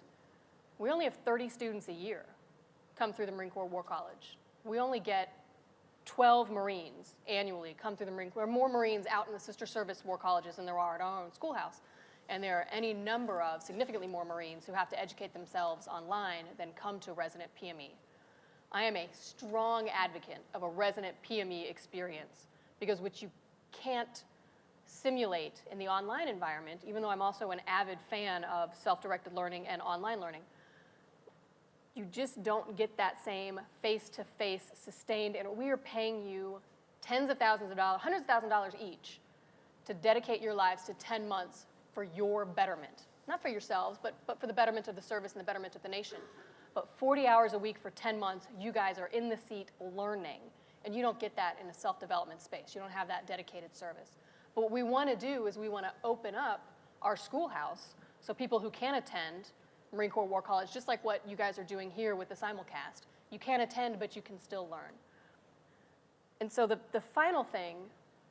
We only have 30 students a year come through the Marine Corps War College. We only get 12 Marines annually come through the Marine Corps. There are more Marines out in the sister service war colleges than there are at our own schoolhouse. And there are any number of significantly more Marines who have to educate themselves online than come to resident PME. I am a strong advocate of a resident PME experience because what you can't simulate in the online environment, even though I'm also an avid fan of self-directed learning and online learning, you just don't get that same face-to-face sustained, and we are paying you tens of thousands of dollars, hundreds of thousands of dollars each to dedicate your lives to 10 months for your betterment. Not for yourselves, but for the betterment of the service and the betterment of the nation. But 40 hours a week for 10 months, you guys are in the seat learning, and you don't get that in a self-development space. You don't have that dedicated service. But what we want to do is we want to open up our schoolhouse so people who can attend Marine Corps War College, just like what you guys are doing here with the simulcast, you can't attend, but you can still learn. And so the final thing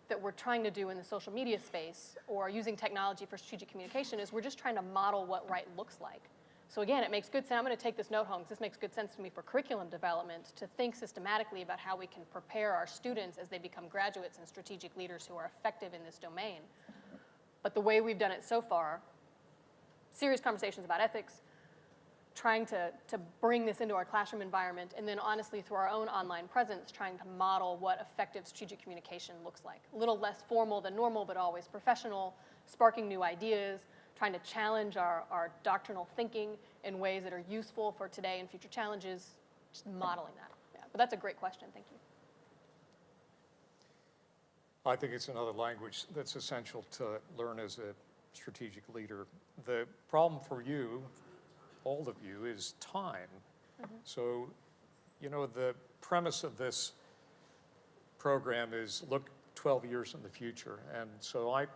that we're trying to do in the social media space or using technology for strategic communication is we're just trying to model what right looks like. So again, it makes good sense. I'm going to take this note home because this makes good sense to me for curriculum development to think systematically about how we can prepare our students as they become graduates and strategic leaders who are effective in this domain. But the way we've done it so far, serious conversations about ethics, trying to bring this into our classroom environment, and then honestly through our own online presence, trying to model what effective strategic communication looks like. A little less formal than normal, but always professional, sparking new ideas, trying to challenge our doctrinal thinking in ways that are useful for today and future challenges, just modeling that. Yeah, but that's a great question, thank you. I think it's another language that's essential to learn as a strategic leader. The problem for you, all of you, is time. Mm-hmm. So, you know, the premise of this program is look 12 years in the future. And so I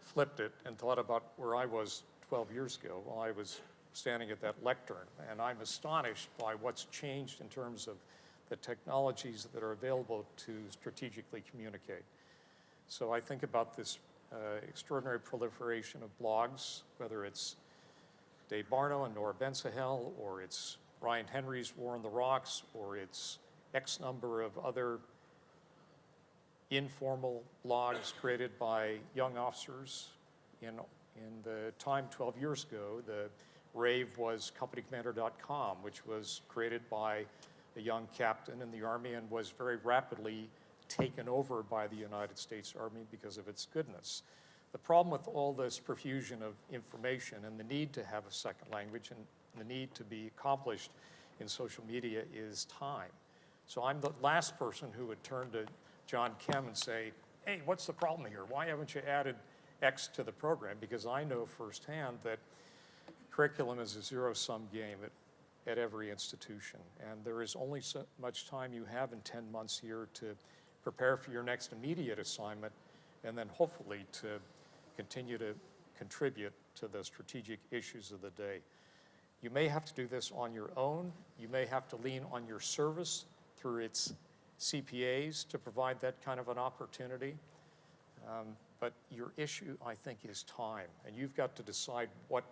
flipped it and thought about where I was 12 years ago while I was standing at that lectern. And I'm astonished by what's changed in terms of the technologies that are available to strategically communicate. So I think about this extraordinary proliferation of blogs, whether it's Dave Barno and Nora Ben-Sahel, or it's Ryan Henry's War on the Rocks, or it's X number of other informal blogs created by young officers. In the time 12 years ago, the rave was companycommander.com, which was created by a young captain in the Army and was very rapidly taken over by the United States Army because of its goodness. The problem with all this profusion of information and the need to have a second language and the need to be accomplished in social media is time. So I'm the last person who would turn to John Kem and say, hey, what's the problem here? Why haven't you added X to the program? Because I know firsthand that curriculum is a zero-sum game at every institution. And there is only so much time you have in 10 months here to prepare for your next immediate assignment and then hopefully to continue to contribute to the strategic issues of the day. You may have to do this on your own. You may have to lean on your service through its CPAs to provide that kind of an opportunity. But your issue, I think, is time. And you've got to decide what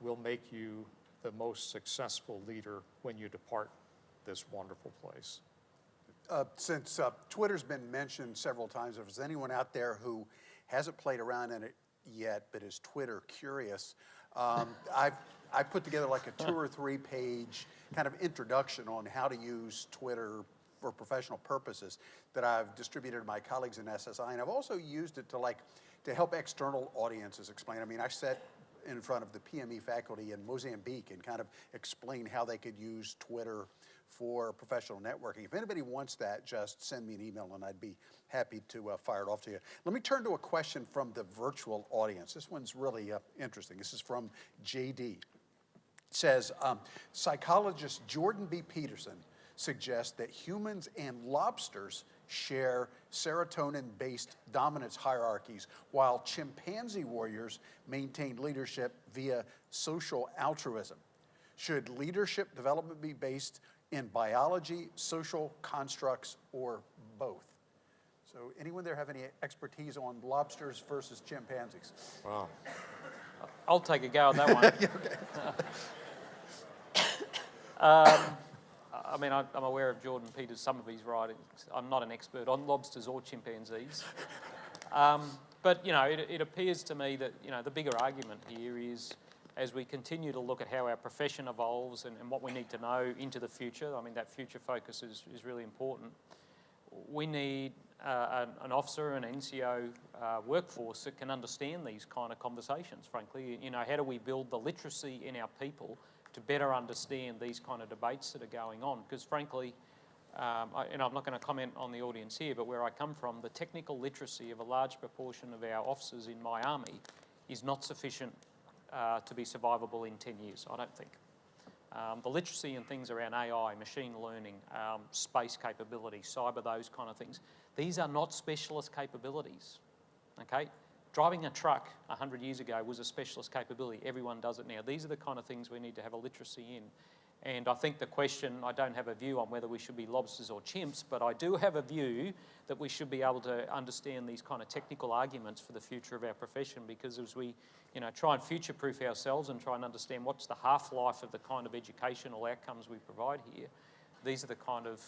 will make you the most successful leader when you depart this wonderful place. Since Twitter's been mentioned several times, if there's anyone out there who hasn't played around in it yet but is Twitter curious, I put together like a 2 or 3 page kind of introduction on how to use Twitter for professional purposes that I've distributed to my colleagues in SSI, and I've also used it to help external audiences explain. I mean, I sat in front of the PME faculty in Mozambique and kind of explain how they could use Twitter for professional networking. If anybody wants that, just send me an email and I'd be happy to fire it off to you. Let me turn to a question from the virtual audience. This one's really interesting. This is from JD. says, psychologist Jordan B. Peterson suggests that humans and lobsters share serotonin-based dominance hierarchies, while chimpanzee warriors maintain leadership via social altruism. Should leadership development be based in biology, social constructs, or both? So anyone there have any expertise on lobsters versus chimpanzees? Wow. I'll take a go at that one. Okay. I mean, I'm aware of Jordan Peters, some of his writings. I'm not an expert on lobsters or chimpanzees. But, you know, it appears to me that, you know, the bigger argument here is, as we continue to look at how our profession evolves and what we need to know into the future, I mean, that future focus is really important. We need an officer, an NCO workforce that can understand these kind of conversations, frankly. You know, how do we build the literacy in our people to better understand these kind of debates that are going on? Because frankly, and I'm not going to comment on the audience here, but where I come from, the technical literacy of a large proportion of our officers in my army is not sufficient to be survivable in 10 years, I don't think. The literacy in things around AI, machine learning, space capability, cyber, those kind of things, these are not specialist capabilities, okay? Driving a truck 100 years ago was a specialist capability. Everyone does it now. These are the kind of things we need to have a literacy in. And I think the question, I don't have a view on whether we should be lobsters or chimps, but I do have a view that we should be able to understand these kind of technical arguments for the future of our profession, because as we, you know, try and future-proof ourselves and try and understand what's the half-life of the kind of educational outcomes we provide here, these are the kind of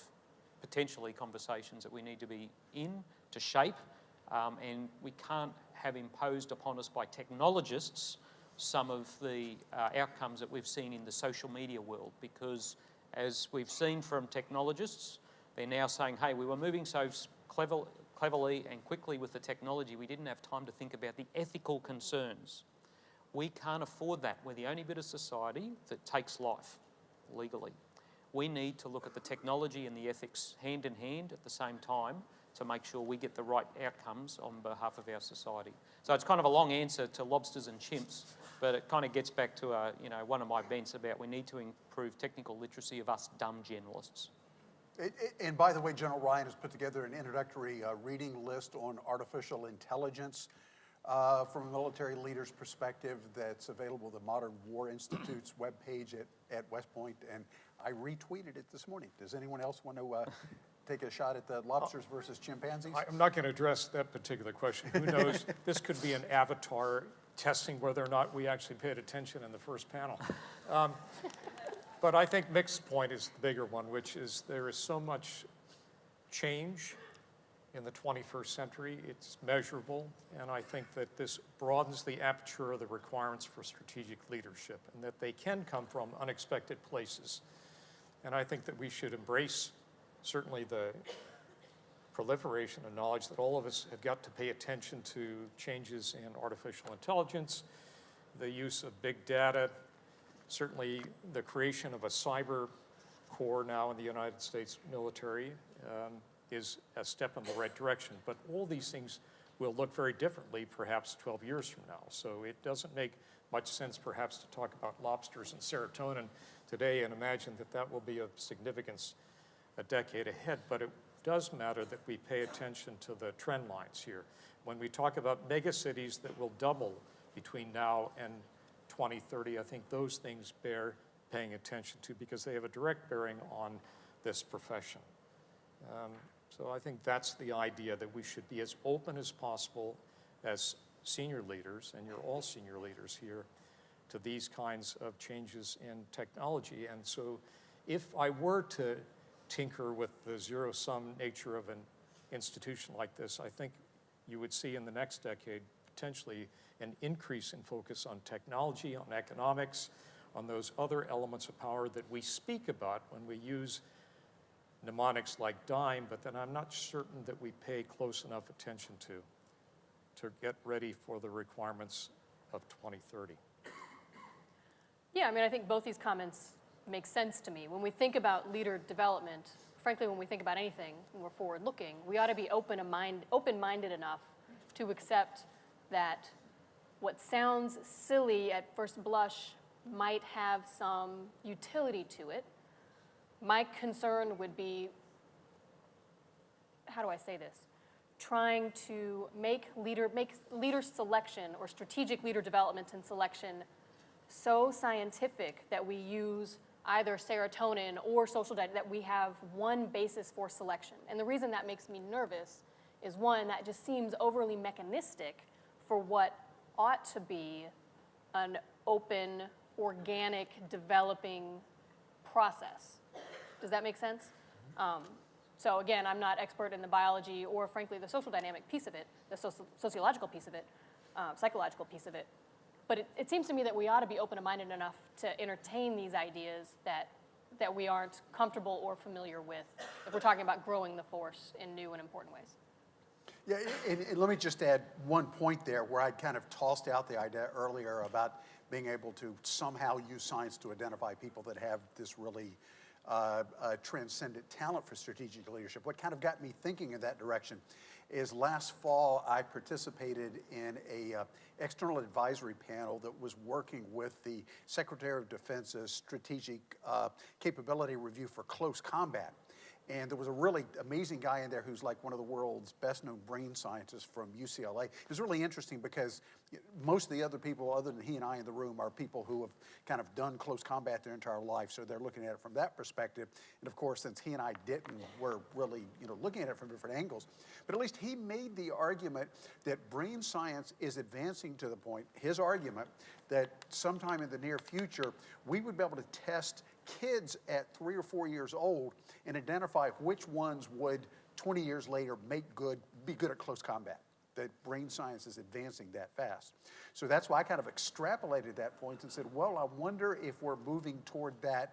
potentially conversations that we need to be in to shape, and we can't have imposed upon us by technologists some of the outcomes that we've seen in the social media world, because as we've seen from technologists, they're now saying, hey, we were moving so cleverly and quickly with the technology, we didn't have time to think about the ethical concerns. We can't afford that. We're the only bit of society that takes life legally. We need to look at the technology and the ethics hand in hand at the same time to make sure we get the right outcomes on behalf of our society. So it's kind of a long answer to lobsters and chimps, but it kind of gets back to you know, one of my bents about we need to improve technical literacy of us dumb generalists. And by the way, General Ryan has put together an introductory reading list on artificial intelligence from a military leader's perspective that's available at the Modern War Institute's webpage at West Point, and I retweeted it this morning. Does anyone else want to take a shot at the lobsters versus chimpanzees? I'm not going to address that particular question. Who knows? This could be an avatar testing whether or not we actually paid attention in the first panel. But I think Mick's point is the bigger one, which is there is so much change in the 21st century. It's measurable, and I think that this broadens the aperture of the requirements for strategic leadership, and that they can come from unexpected places. And I think that we should embrace certainly the proliferation of knowledge that all of us have got to pay attention to changes in artificial intelligence, the use of big data, certainly the creation of a cyber corps now in the United States military is a step in the right direction. But all these things will look very differently perhaps 12 years from now. So it doesn't make much sense perhaps to talk about lobsters and serotonin today and imagine that that will be of significance a decade ahead. But it does matter that we pay attention to the trend lines here. When we talk about megacities that will double between now and 2030, I think those things bear paying attention to because they have a direct bearing on this profession. So I think that's the idea, that we should be as open as possible as senior leaders, and you're all senior leaders here, to these kinds of changes in technology. And so if I were to tinker with the zero-sum nature of an institution like this, I think you would see in the next decade potentially an increase in focus on technology, on economics, on those other elements of power that we speak about when we use mnemonics like DIME, but then I'm not certain that we pay close enough attention to get ready for the requirements of 2030. Yeah, I mean, I think both these comments make sense to me. When we think about leader development, frankly, when we think about anything, when we're forward-looking, we ought to be open-minded enough to accept that what sounds silly at first blush might have some utility to it. My concern would be, how do I say this? Trying to make leader selection or strategic leader development and selection so scientific that we use either serotonin or social dynamics, that we have one basis for selection. And the reason that makes me nervous is, one, that just seems overly mechanistic for what ought to be an open, organic, developing process. Does that make sense? So again, I'm not expert in the biology or, frankly, the social dynamic piece of it, the sociological piece of it, psychological piece of it. But it seems to me that we ought to be open-minded enough to entertain these ideas that we aren't comfortable or familiar with if we're talking about growing the force in new and important ways. Yeah, and let me just add one point there where I kind of tossed out the idea earlier about being able to somehow use science to identify people that have this really transcendent talent for strategic leadership. What kind of got me thinking in that direction is last fall I participated in a external advisory panel that was working with the Secretary of Defense's strategic capability review for close combat. And there was a really amazing guy in there who's like one of the world's best known brain scientists from UCLA. It was really interesting because most of the other people other than he and I in the room are people who have kind of done close combat their entire life, so they're looking at it from that perspective. And of course, since he and I didn't, we're really looking at it from different angles. But at least he made the argument that brain science is advancing to the point, his argument, that sometime in the near future, we would be able to test kids at 3 or 4 years old and identify which ones would 20 years later be good at close combat. That brain science is advancing that fast. So that's why I kind of extrapolated that point and said, well, I wonder if we're moving toward that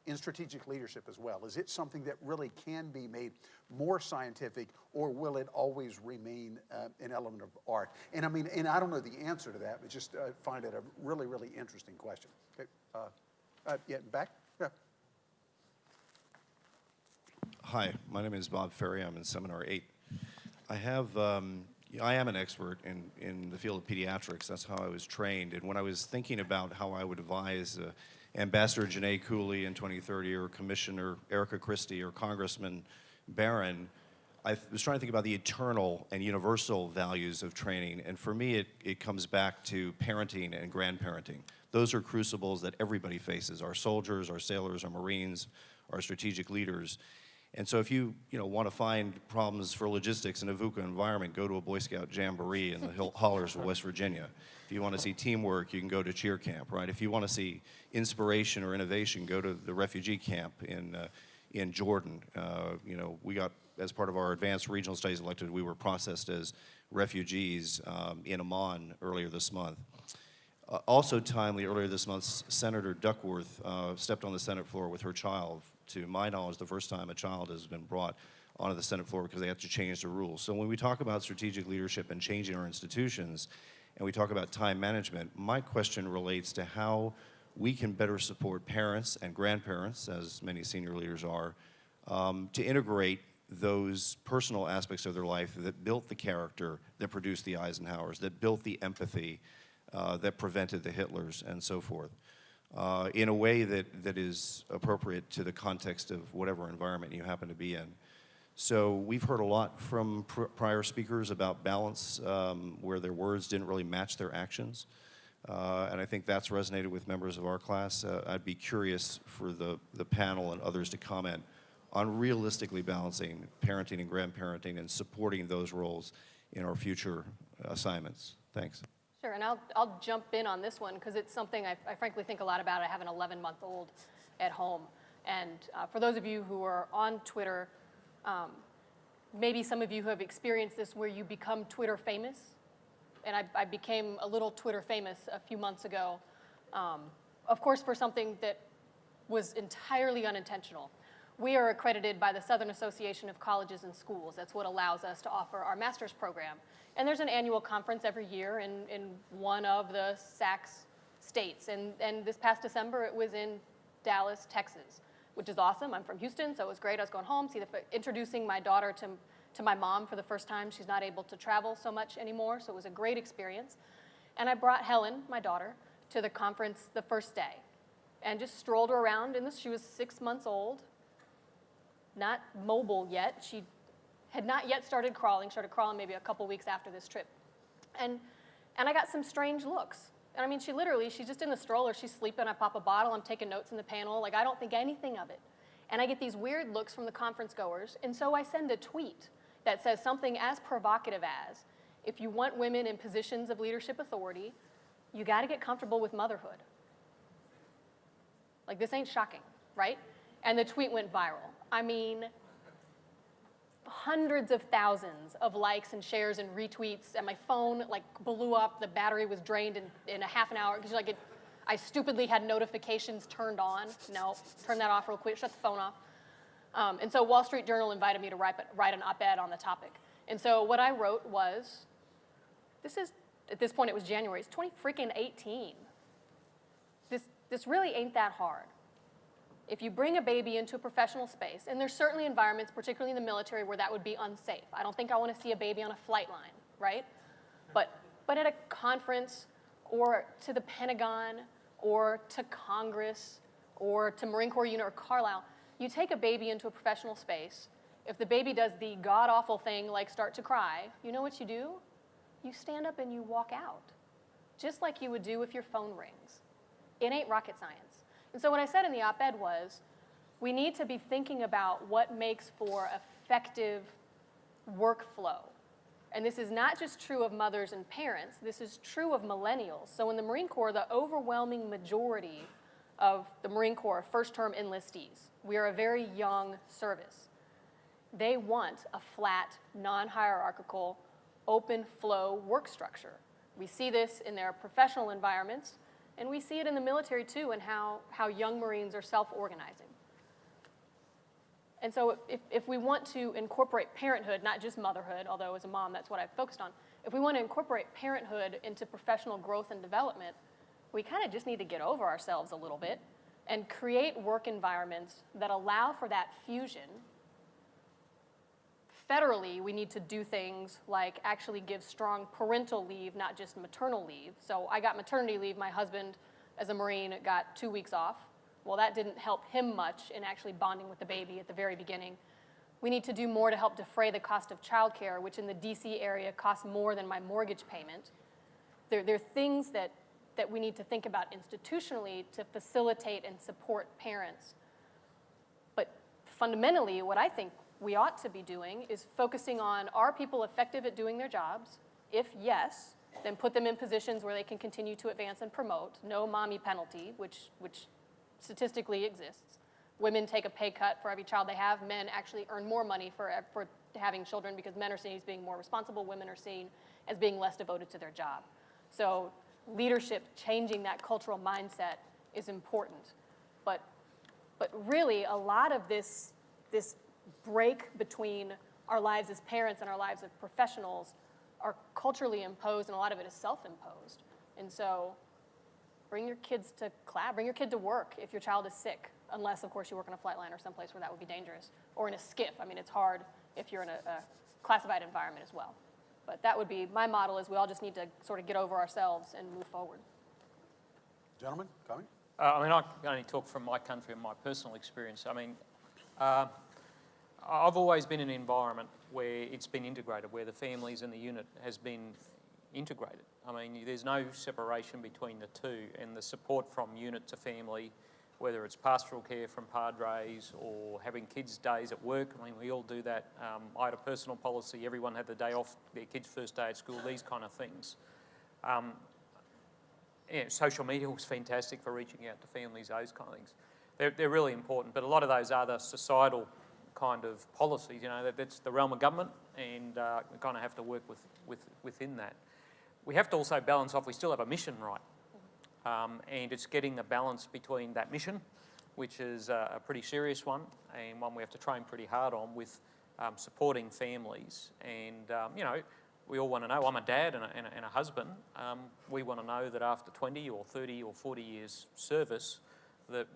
in strategic leadership as well. Is it something that really can be made more scientific, or will it always remain an element of art? And I don't know the answer to that, but just find it a really, really interesting question. Okay. Yeah, back? Yeah. Hi, my name is Bob Ferry. I'm in Seminar 8. I am an expert in the field of pediatrics. That's how I was trained. And when I was thinking about how I would advise Ambassador Janae Cooley in 2030, or Commissioner Erica Christie, or Congressman Barron, I was trying to think about the eternal and universal values of training. And for me, it comes back to parenting and grandparenting. Those are crucibles that everybody faces: our soldiers, our sailors, our Marines, our strategic leaders. And so if you want to find problems for logistics in a VUCA environment, go to a Boy Scout jamboree in the hollers of West Virginia. If you want to see teamwork, you can go to cheer camp, right? If you want to see inspiration or innovation, go to the refugee camp in Jordan. We got, as part of our advanced regional studies elected, we were processed as refugees in Amman earlier this month. Also timely, earlier this month, Senator Duckworth stepped on the Senate floor with her child. To my knowledge, the first time a child has been brought onto the Senate floor because they had to change the rules. So when we talk about strategic leadership and changing our institutions, and we talk about time management, my question relates to how we can better support parents and grandparents, as many senior leaders are, to integrate those personal aspects of their life that built the character that produced the Eisenhowers, that built the empathy that prevented the Hitlers, and so forth, in a way that is appropriate to the context of whatever environment you happen to be in. So we've heard a lot from prior speakers about balance, where their words didn't really match their actions. And I think that's resonated with members of our class. I'd be curious for the panel and others to comment on realistically balancing parenting and grandparenting and supporting those roles in our future assignments. Thanks. Sure, and I'll jump in on this one because it's something I frankly think a lot about. I have an 11-month-old at home. And for those of you who are on Twitter, maybe some of you have experienced this where you become Twitter famous. And I became a little Twitter famous a few months ago, of course, for something that was entirely unintentional. We are accredited by the Southern Association of Colleges and Schools. That's what allows us to offer our master's program. And there's an annual conference every year in one of the SACS states. And this past December, it was in Dallas, Texas, which is awesome. I'm from Houston, so it was great. I was going home, introducing my daughter to my mom for the first time. She's not able to travel so much anymore, so it was a great experience. And I brought Helen, my daughter, to the conference the first day and just strolled her around. She was 6 months old, not mobile yet. She had not yet started crawling maybe a couple weeks after this trip. And I got some strange looks. And I mean, she's just in the stroller, she's sleeping, I pop a bottle, I'm taking notes in the panel, like I don't think anything of it. And I get these weird looks from the conference goers, and so I send a tweet that says something as provocative as, if you want women in positions of leadership authority, you gotta get comfortable with motherhood. Like, this ain't shocking, right? And the tweet went viral. I mean, hundreds of thousands of likes and shares and retweets, and my phone like blew up. The battery was drained in a half an hour because I stupidly had notifications turned on. No, turn that off real quick, shut the phone off. And so Wall Street Journal invited me to write an op-ed on the topic. And so what I wrote was, at this point it was January, it's 2018. This really ain't that hard. If you bring a baby into a professional space, and there's certainly environments, particularly in the military, where that would be unsafe. I don't think I want to see a baby on a flight line, right? But at a conference, or to the Pentagon, or to Congress, or to Marine Corps unit or Carlisle, you take a baby into a professional space. If the baby does the god-awful thing like start to cry, you know what you do? You stand up and you walk out, just like you would do if your phone rings. It ain't rocket science. And so what I said in the op-ed was, we need to be thinking about what makes for effective workflow. And this is not just true of mothers and parents, this is true of millennials. So in the Marine Corps, the overwhelming majority of the Marine Corps are first-term enlistees. We are a very young service. They want a flat, non-hierarchical, open flow work structure. We see this in their professional environments, and we see it in the military too, and how young Marines are self-organizing. And so if we want to incorporate parenthood, not just motherhood, although as a mom that's what I've focused on, if we want to incorporate parenthood into professional growth and development, we kind of just need to get over ourselves a little bit and create work environments that allow for that fusion. Federally, we need to do things like actually give strong parental leave, not just maternal leave. So I got maternity leave. My husband, as a Marine, got 2 weeks off. Well, that didn't help him much in actually bonding with the baby at the very beginning. We need to do more to help defray the cost of childcare, which in the DC area costs more than my mortgage payment. There are things that we need to think about institutionally to facilitate and support parents. But fundamentally, what I think we ought to be doing is focusing on, are people effective at doing their jobs? If yes, then put them in positions where they can continue to advance and promote. No mommy penalty, which statistically exists. Women take a pay cut for every child they have. Men actually earn more money for having children because men are seen as being more responsible. Women are seen as being less devoted to their job. So leadership, changing that cultural mindset is important. But really, a lot of this break between our lives as parents and our lives as professionals are culturally imposed, and a lot of it is self-imposed. And so bring your kids to class, bring your kid to work if your child is sick, unless, of course, you work on a flight line or someplace where that would be dangerous, or in a skiff. I mean, it's hard if you're in a classified environment as well. But that would be, my model is we all just need to sort of get over ourselves and move forward. Gentlemen, coming? I mean, I can only talk from my country and my personal experience. I mean, I've always been in an environment where it's been integrated, where the families and the unit has been integrated. I mean, there's no separation between the two, and the support from unit to family, whether it's pastoral care from padres or having kids' days at work. I mean, we all do that. I had a personal policy. Everyone had the day off, their kids' first day at school, these kind of things. Social media was fantastic for reaching out to families, those kind of things. They're really important, but a lot of those other societal kind of policies, that's the realm of government, and we kind of have to work within that. We have to also balance off, we still have a mission, right? And it's getting the balance between that mission, which is a pretty serious one, and one we have to train pretty hard on, with supporting families. And, we all want to know, I'm a dad and a husband, we want to know that after 20 or 30 or 40 years service, that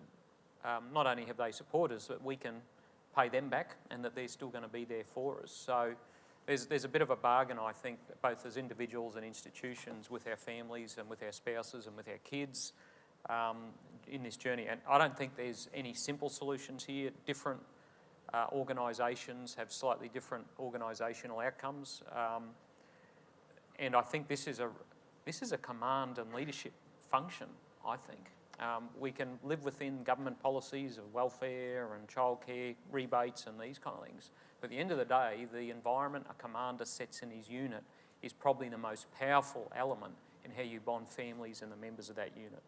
not only have they supported us, but we can pay them back and that they're still going to be there for us. So there's a bit of a bargain, I think, both as individuals and institutions with our families and with our spouses and with our kids in this journey. And I don't think there's any simple solutions here. Different organisations have slightly different organisational outcomes. And I think this is a command and leadership function, I think. We can live within government policies of welfare and childcare rebates and these kind of things. But at the end of the day, the environment a commander sets in his unit is probably the most powerful element in how you bond families and the members of that unit.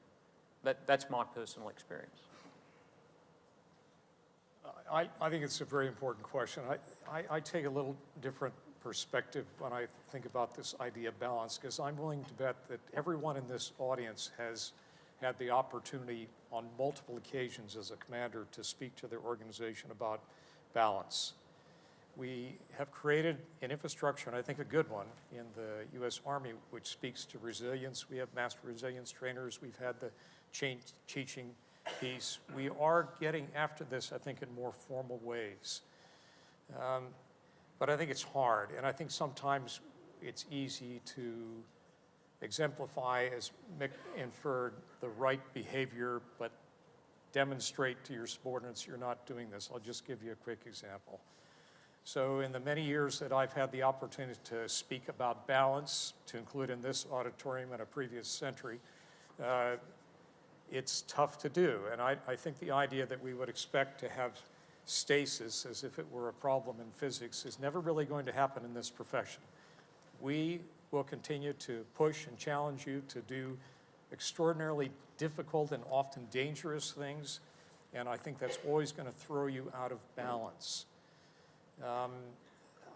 That's my personal experience. I think it's a very important question. I take a little different perspective when I think about this idea of balance, because I'm willing to bet that everyone in this audience has had the opportunity on multiple occasions as a commander to speak to their organization about balance. We have created an infrastructure, and I think a good one, in the U.S. Army, which speaks to resilience. We have master resilience trainers. We've had the teaching piece. We are getting after this, I think, in more formal ways. But I think it's hard, and I think sometimes it's easy to exemplify, as Mick inferred, the right behavior, but demonstrate to your subordinates you're not doing this. I'll just give you a quick example. So in the many years that I've had the opportunity to speak about balance, to include in this auditorium and a previous century, it's tough to do. And I think the idea that we would expect to have stasis as if it were a problem in physics is never really going to happen in this profession. We will continue to push and challenge you to do extraordinarily difficult and often dangerous things, and I think that's always going to throw you out of balance.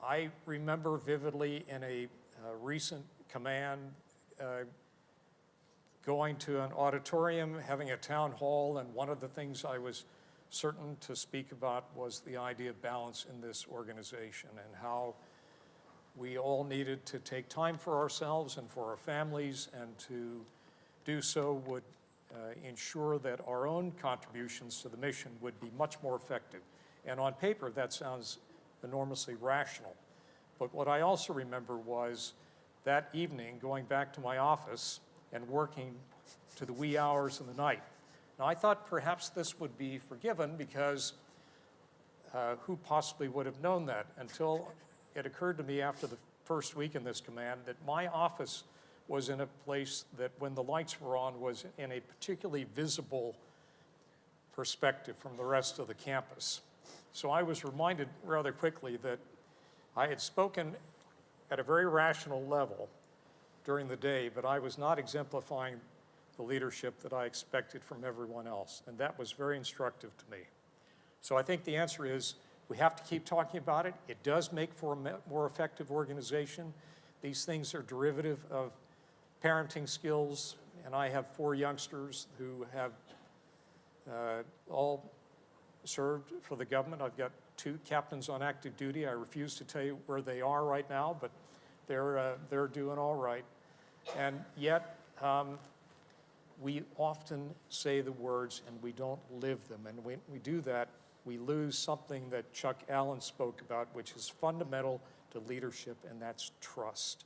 I remember vividly in a recent command going to an auditorium, having a town hall, and one of the things I was certain to speak about was the idea of balance in this organization and how we all needed to take time for ourselves and for our families, and to do so would ensure that our own contributions to the mission would be much more effective. And on paper, that sounds enormously rational. But what I also remember was that evening going back to my office and working to the wee hours of the night. Now, I thought perhaps this would be forgiven because who possibly would have known that, until it occurred to me after the first week in this command that my office was in a place that, when the lights were on, was in a particularly visible perspective from the rest of the campus. So I was reminded rather quickly that I had spoken at a very rational level during the day, but I was not exemplifying the leadership that I expected from everyone else, and that was very instructive to me. So I think the answer is we have to keep talking about it. It does make for a more effective organization. These things are derivative of parenting skills, and I have 4 youngsters who have all served for the government. I've got 2 captains on active duty. I refuse to tell you where they are right now, but they're doing all right. And yet, we often say the words and we don't live them. And when we do that, we lose something that Chuck Allen spoke about, which is fundamental to leadership, and that's trust.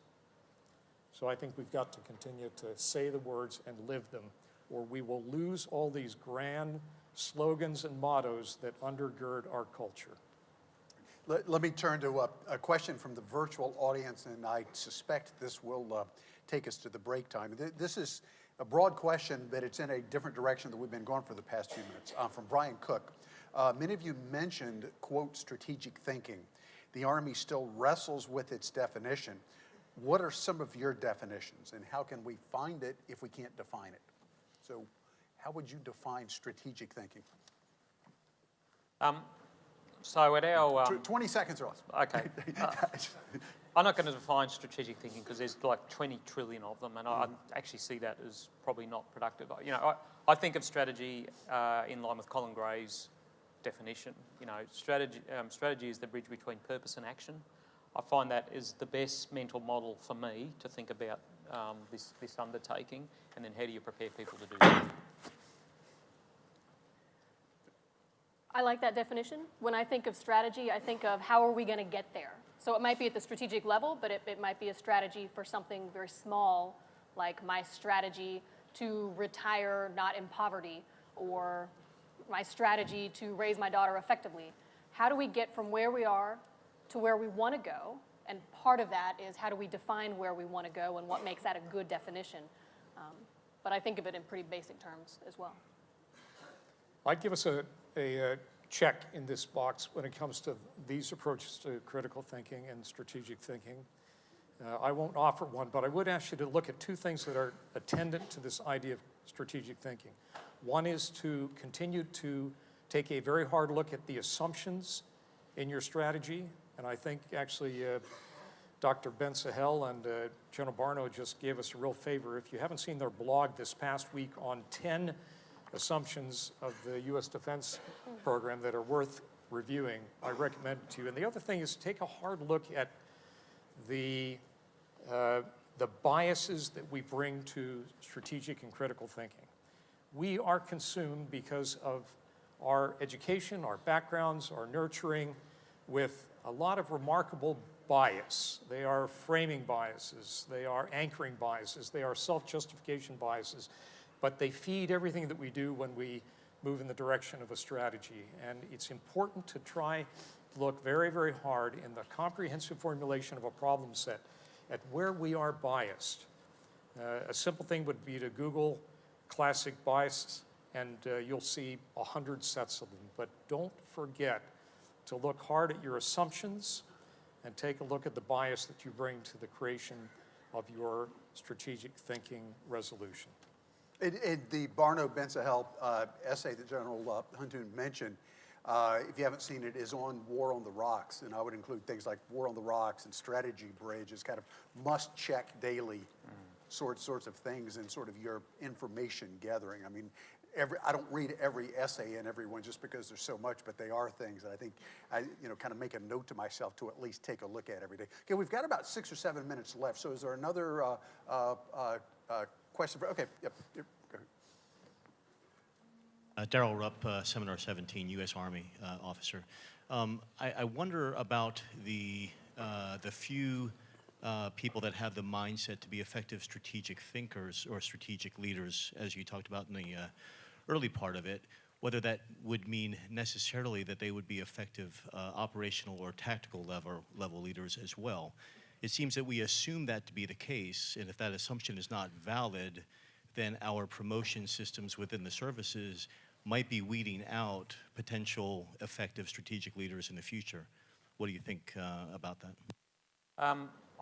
So I think we've got to continue to say the words and live them, or we will lose all these grand slogans and mottos that undergird our culture. Let me turn to a question from the virtual audience, and I suspect this will take us to the break time. This is a broad question, but it's in a different direction than we've been going for the past few minutes. From Brian Cook. Many of you mentioned, quote, strategic thinking. The Army still wrestles with its definition. What are some of your definitions, and how can we find it if we can't define it? So how would you define strategic thinking? So at our... 20 seconds or less. Okay. I'm not going to define strategic thinking because there's like 20 trillion of them, and I actually see that as probably not productive. You know, I think of strategy in line with Colin Gray's definition. You know, strategy is the bridge between purpose and action. I find that is the best mental model for me to think about this undertaking, and then how do you prepare people to do that? I like that definition. When I think of strategy, I think of how are we going to get there? So it might be at the strategic level, but it might be a strategy for something very small, like my strategy to retire not in poverty, or my strategy to raise my daughter effectively. How do we get from where we are to where we want to go? And part of that is how do we define where we want to go and what makes that a good definition? But I think of it in pretty basic terms as well. I'd give us a check in this box when it comes to these approaches to critical thinking and strategic thinking. I won't offer one, but I would ask you to look at two things that are attendant to this idea of strategic thinking. One is to continue to take a very hard look at the assumptions in your strategy, and I think actually Dr. Ben Sahel and General Barno just gave us a real favor. If you haven't seen their blog this past week on 10 assumptions of the U.S. Defense Program that are worth reviewing, I recommend it to you. And the other thing is take a hard look at the biases that we bring to strategic and critical thinking. We are consumed because of our education, our backgrounds, our nurturing with a lot of remarkable bias. They are framing biases, they are anchoring biases, they are self-justification biases, but they feed everything that we do when we move in the direction of a strategy. And it's important to try to look very, very hard in the comprehensive formulation of a problem set at where we are biased. A simple thing would be to Google classic bias, and you'll see 100 sets of them. But don't forget to look hard at your assumptions and take a look at the bias that you bring to the creation of your strategic thinking resolution. In the Barno-Ben Sahel essay that General Huntoon mentioned, if you haven't seen it, is on War on the Rocks, and I would include things like War on the Rocks and Strategy Bridge as kind of must-check daily sorts of things in sort of your information gathering. I mean, I don't read every essay in every one just because there's so much, but they are things that I think I kind of make a note to myself to at least take a look at every day. Okay, we've got about 6 or 7 minutes left, so is there another question? Okay, yep, go ahead. Darrell Rupp, Seminar 17, U.S. Army officer. I wonder about the few people that have the mindset to be effective strategic thinkers or strategic leaders, as you talked about in the early part of it, whether that would mean necessarily that they would be effective operational or tactical level leaders as well. It seems that we assume that to be the case, and if that assumption is not valid, then our promotion systems within the services might be weeding out potential effective strategic leaders in the future. What do you think about that?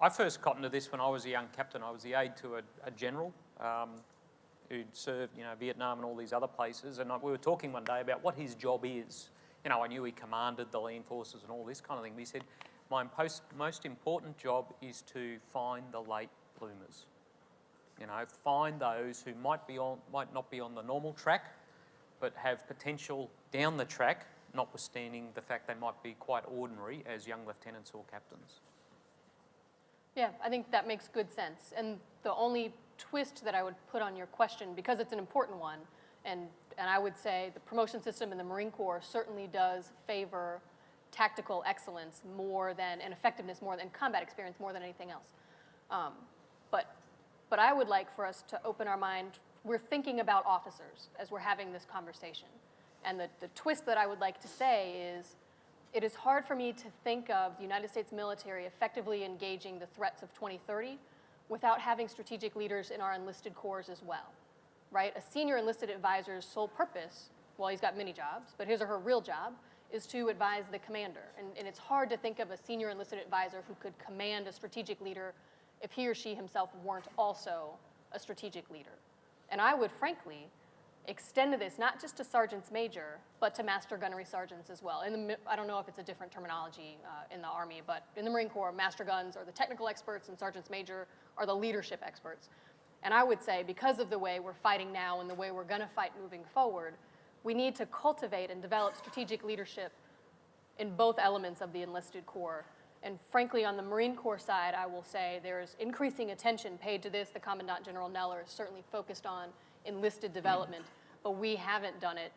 I first got into this when I was a young captain. I was the aide to a general who'd served, Vietnam and all these other places, and we were talking one day about what his job is. I knew he commanded the land forces and all this kind of thing, but he said, my most important job is to find the late bloomers. Find those who might not be on the normal track, but have potential down the track, notwithstanding the fact they might be quite ordinary as young lieutenants or captains. Yeah, I think that makes good sense. And the only twist that I would put on your question, because it's an important one, and I would say the promotion system in the Marine Corps certainly does favor tactical excellence more than, and effectiveness more than, combat experience more than anything else. But I would like for us to open our mind. We're thinking about officers as we're having this conversation. And the twist that I would like to say is, it is hard for me to think of the United States military effectively engaging the threats of 2030 without having strategic leaders in our enlisted corps as well, right? A senior enlisted advisor's sole purpose, well, he's got many jobs, but his or her real job is to advise the commander. And it's hard to think of a senior enlisted advisor who could command a strategic leader if he or she himself weren't also a strategic leader. And I would frankly extend this not just to sergeants major, but to master gunnery sergeants as well. I don't know if it's a different terminology in the Army, but in the Marine Corps, master guns are the technical experts and sergeants major are the leadership experts. And I would say because of the way we're fighting now and the way we're gonna fight moving forward, we need to cultivate and develop strategic leadership in both elements of the enlisted corps. And frankly, on the Marine Corps side, I will say there's increasing attention paid to this. The Commandant General Neller is certainly focused on enlisted development, but we haven't done it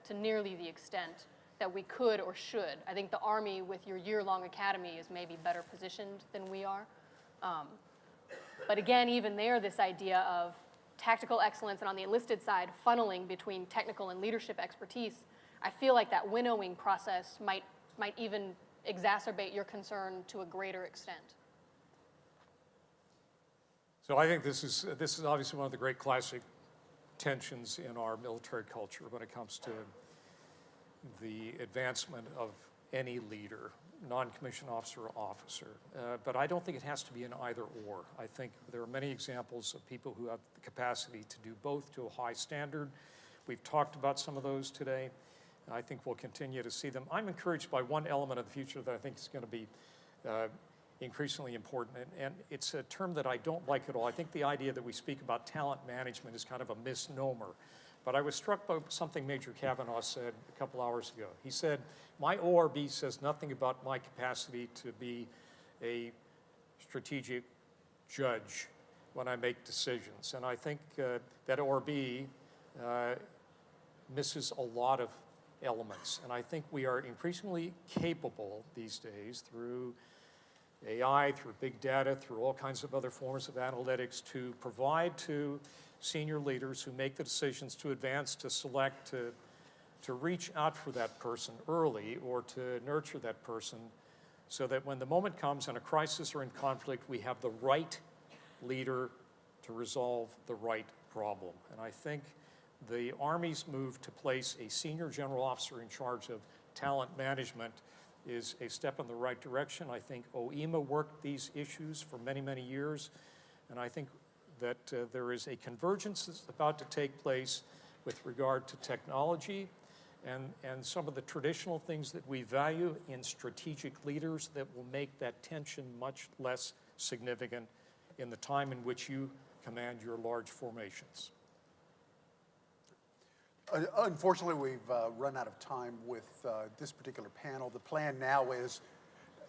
to nearly the extent that we could or should. I think the Army, with your year-long academy, is maybe better positioned than we are. But again, even there, this idea of tactical excellence and on the enlisted side, funneling between technical and leadership expertise, I feel like that winnowing process might even exacerbate your concern to a greater extent. So I think this is obviously one of the great classic tensions in our military culture when it comes to the advancement of any leader, non-commissioned officer or officer. But I don't think it has to be an either or. I think there are many examples of people who have the capacity to do both to a high standard. We've talked about some of those today. I think we'll continue to see them. I'm encouraged by one element of the future that I think is going to be increasingly important, and it's a term that I don't like at all. I think the idea that we speak about talent management is kind of a misnomer. But I was struck by something Major Kavanaugh said a couple hours ago. He said, my ORB says nothing about my capacity to be a strategic judge when I make decisions. And I think that ORB misses a lot of elements. And I think we are increasingly capable these days through AI, through big data, through all kinds of other forms of analytics to provide to senior leaders who make the decisions to advance, to select, to reach out for that person early or to nurture that person so that when the moment comes in a crisis or in conflict, we have the right leader to resolve the right problem. And I think the Army's move to place a senior general officer in charge of talent management is a step in the right direction. I think OEMA worked these issues for many, many years, and I think that there is a convergence that's about to take place with regard to technology and some of the traditional things that we value in strategic leaders that will make that tension much less significant in the time in which you command your large formations. Unfortunately, we've run out of time with this particular panel. The plan now is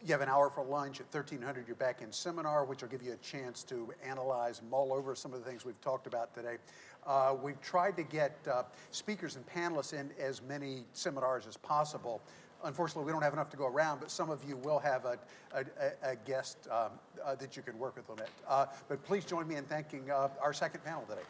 you have an hour for lunch. At 1300, you're back in seminar, which will give you a chance to analyze, mull over some of the things we've talked about today. We've tried to get speakers and panelists in as many seminars as possible. Unfortunately, we don't have enough to go around, but some of you will have a guest that you can work with on it. But please join me in thanking our second panel today.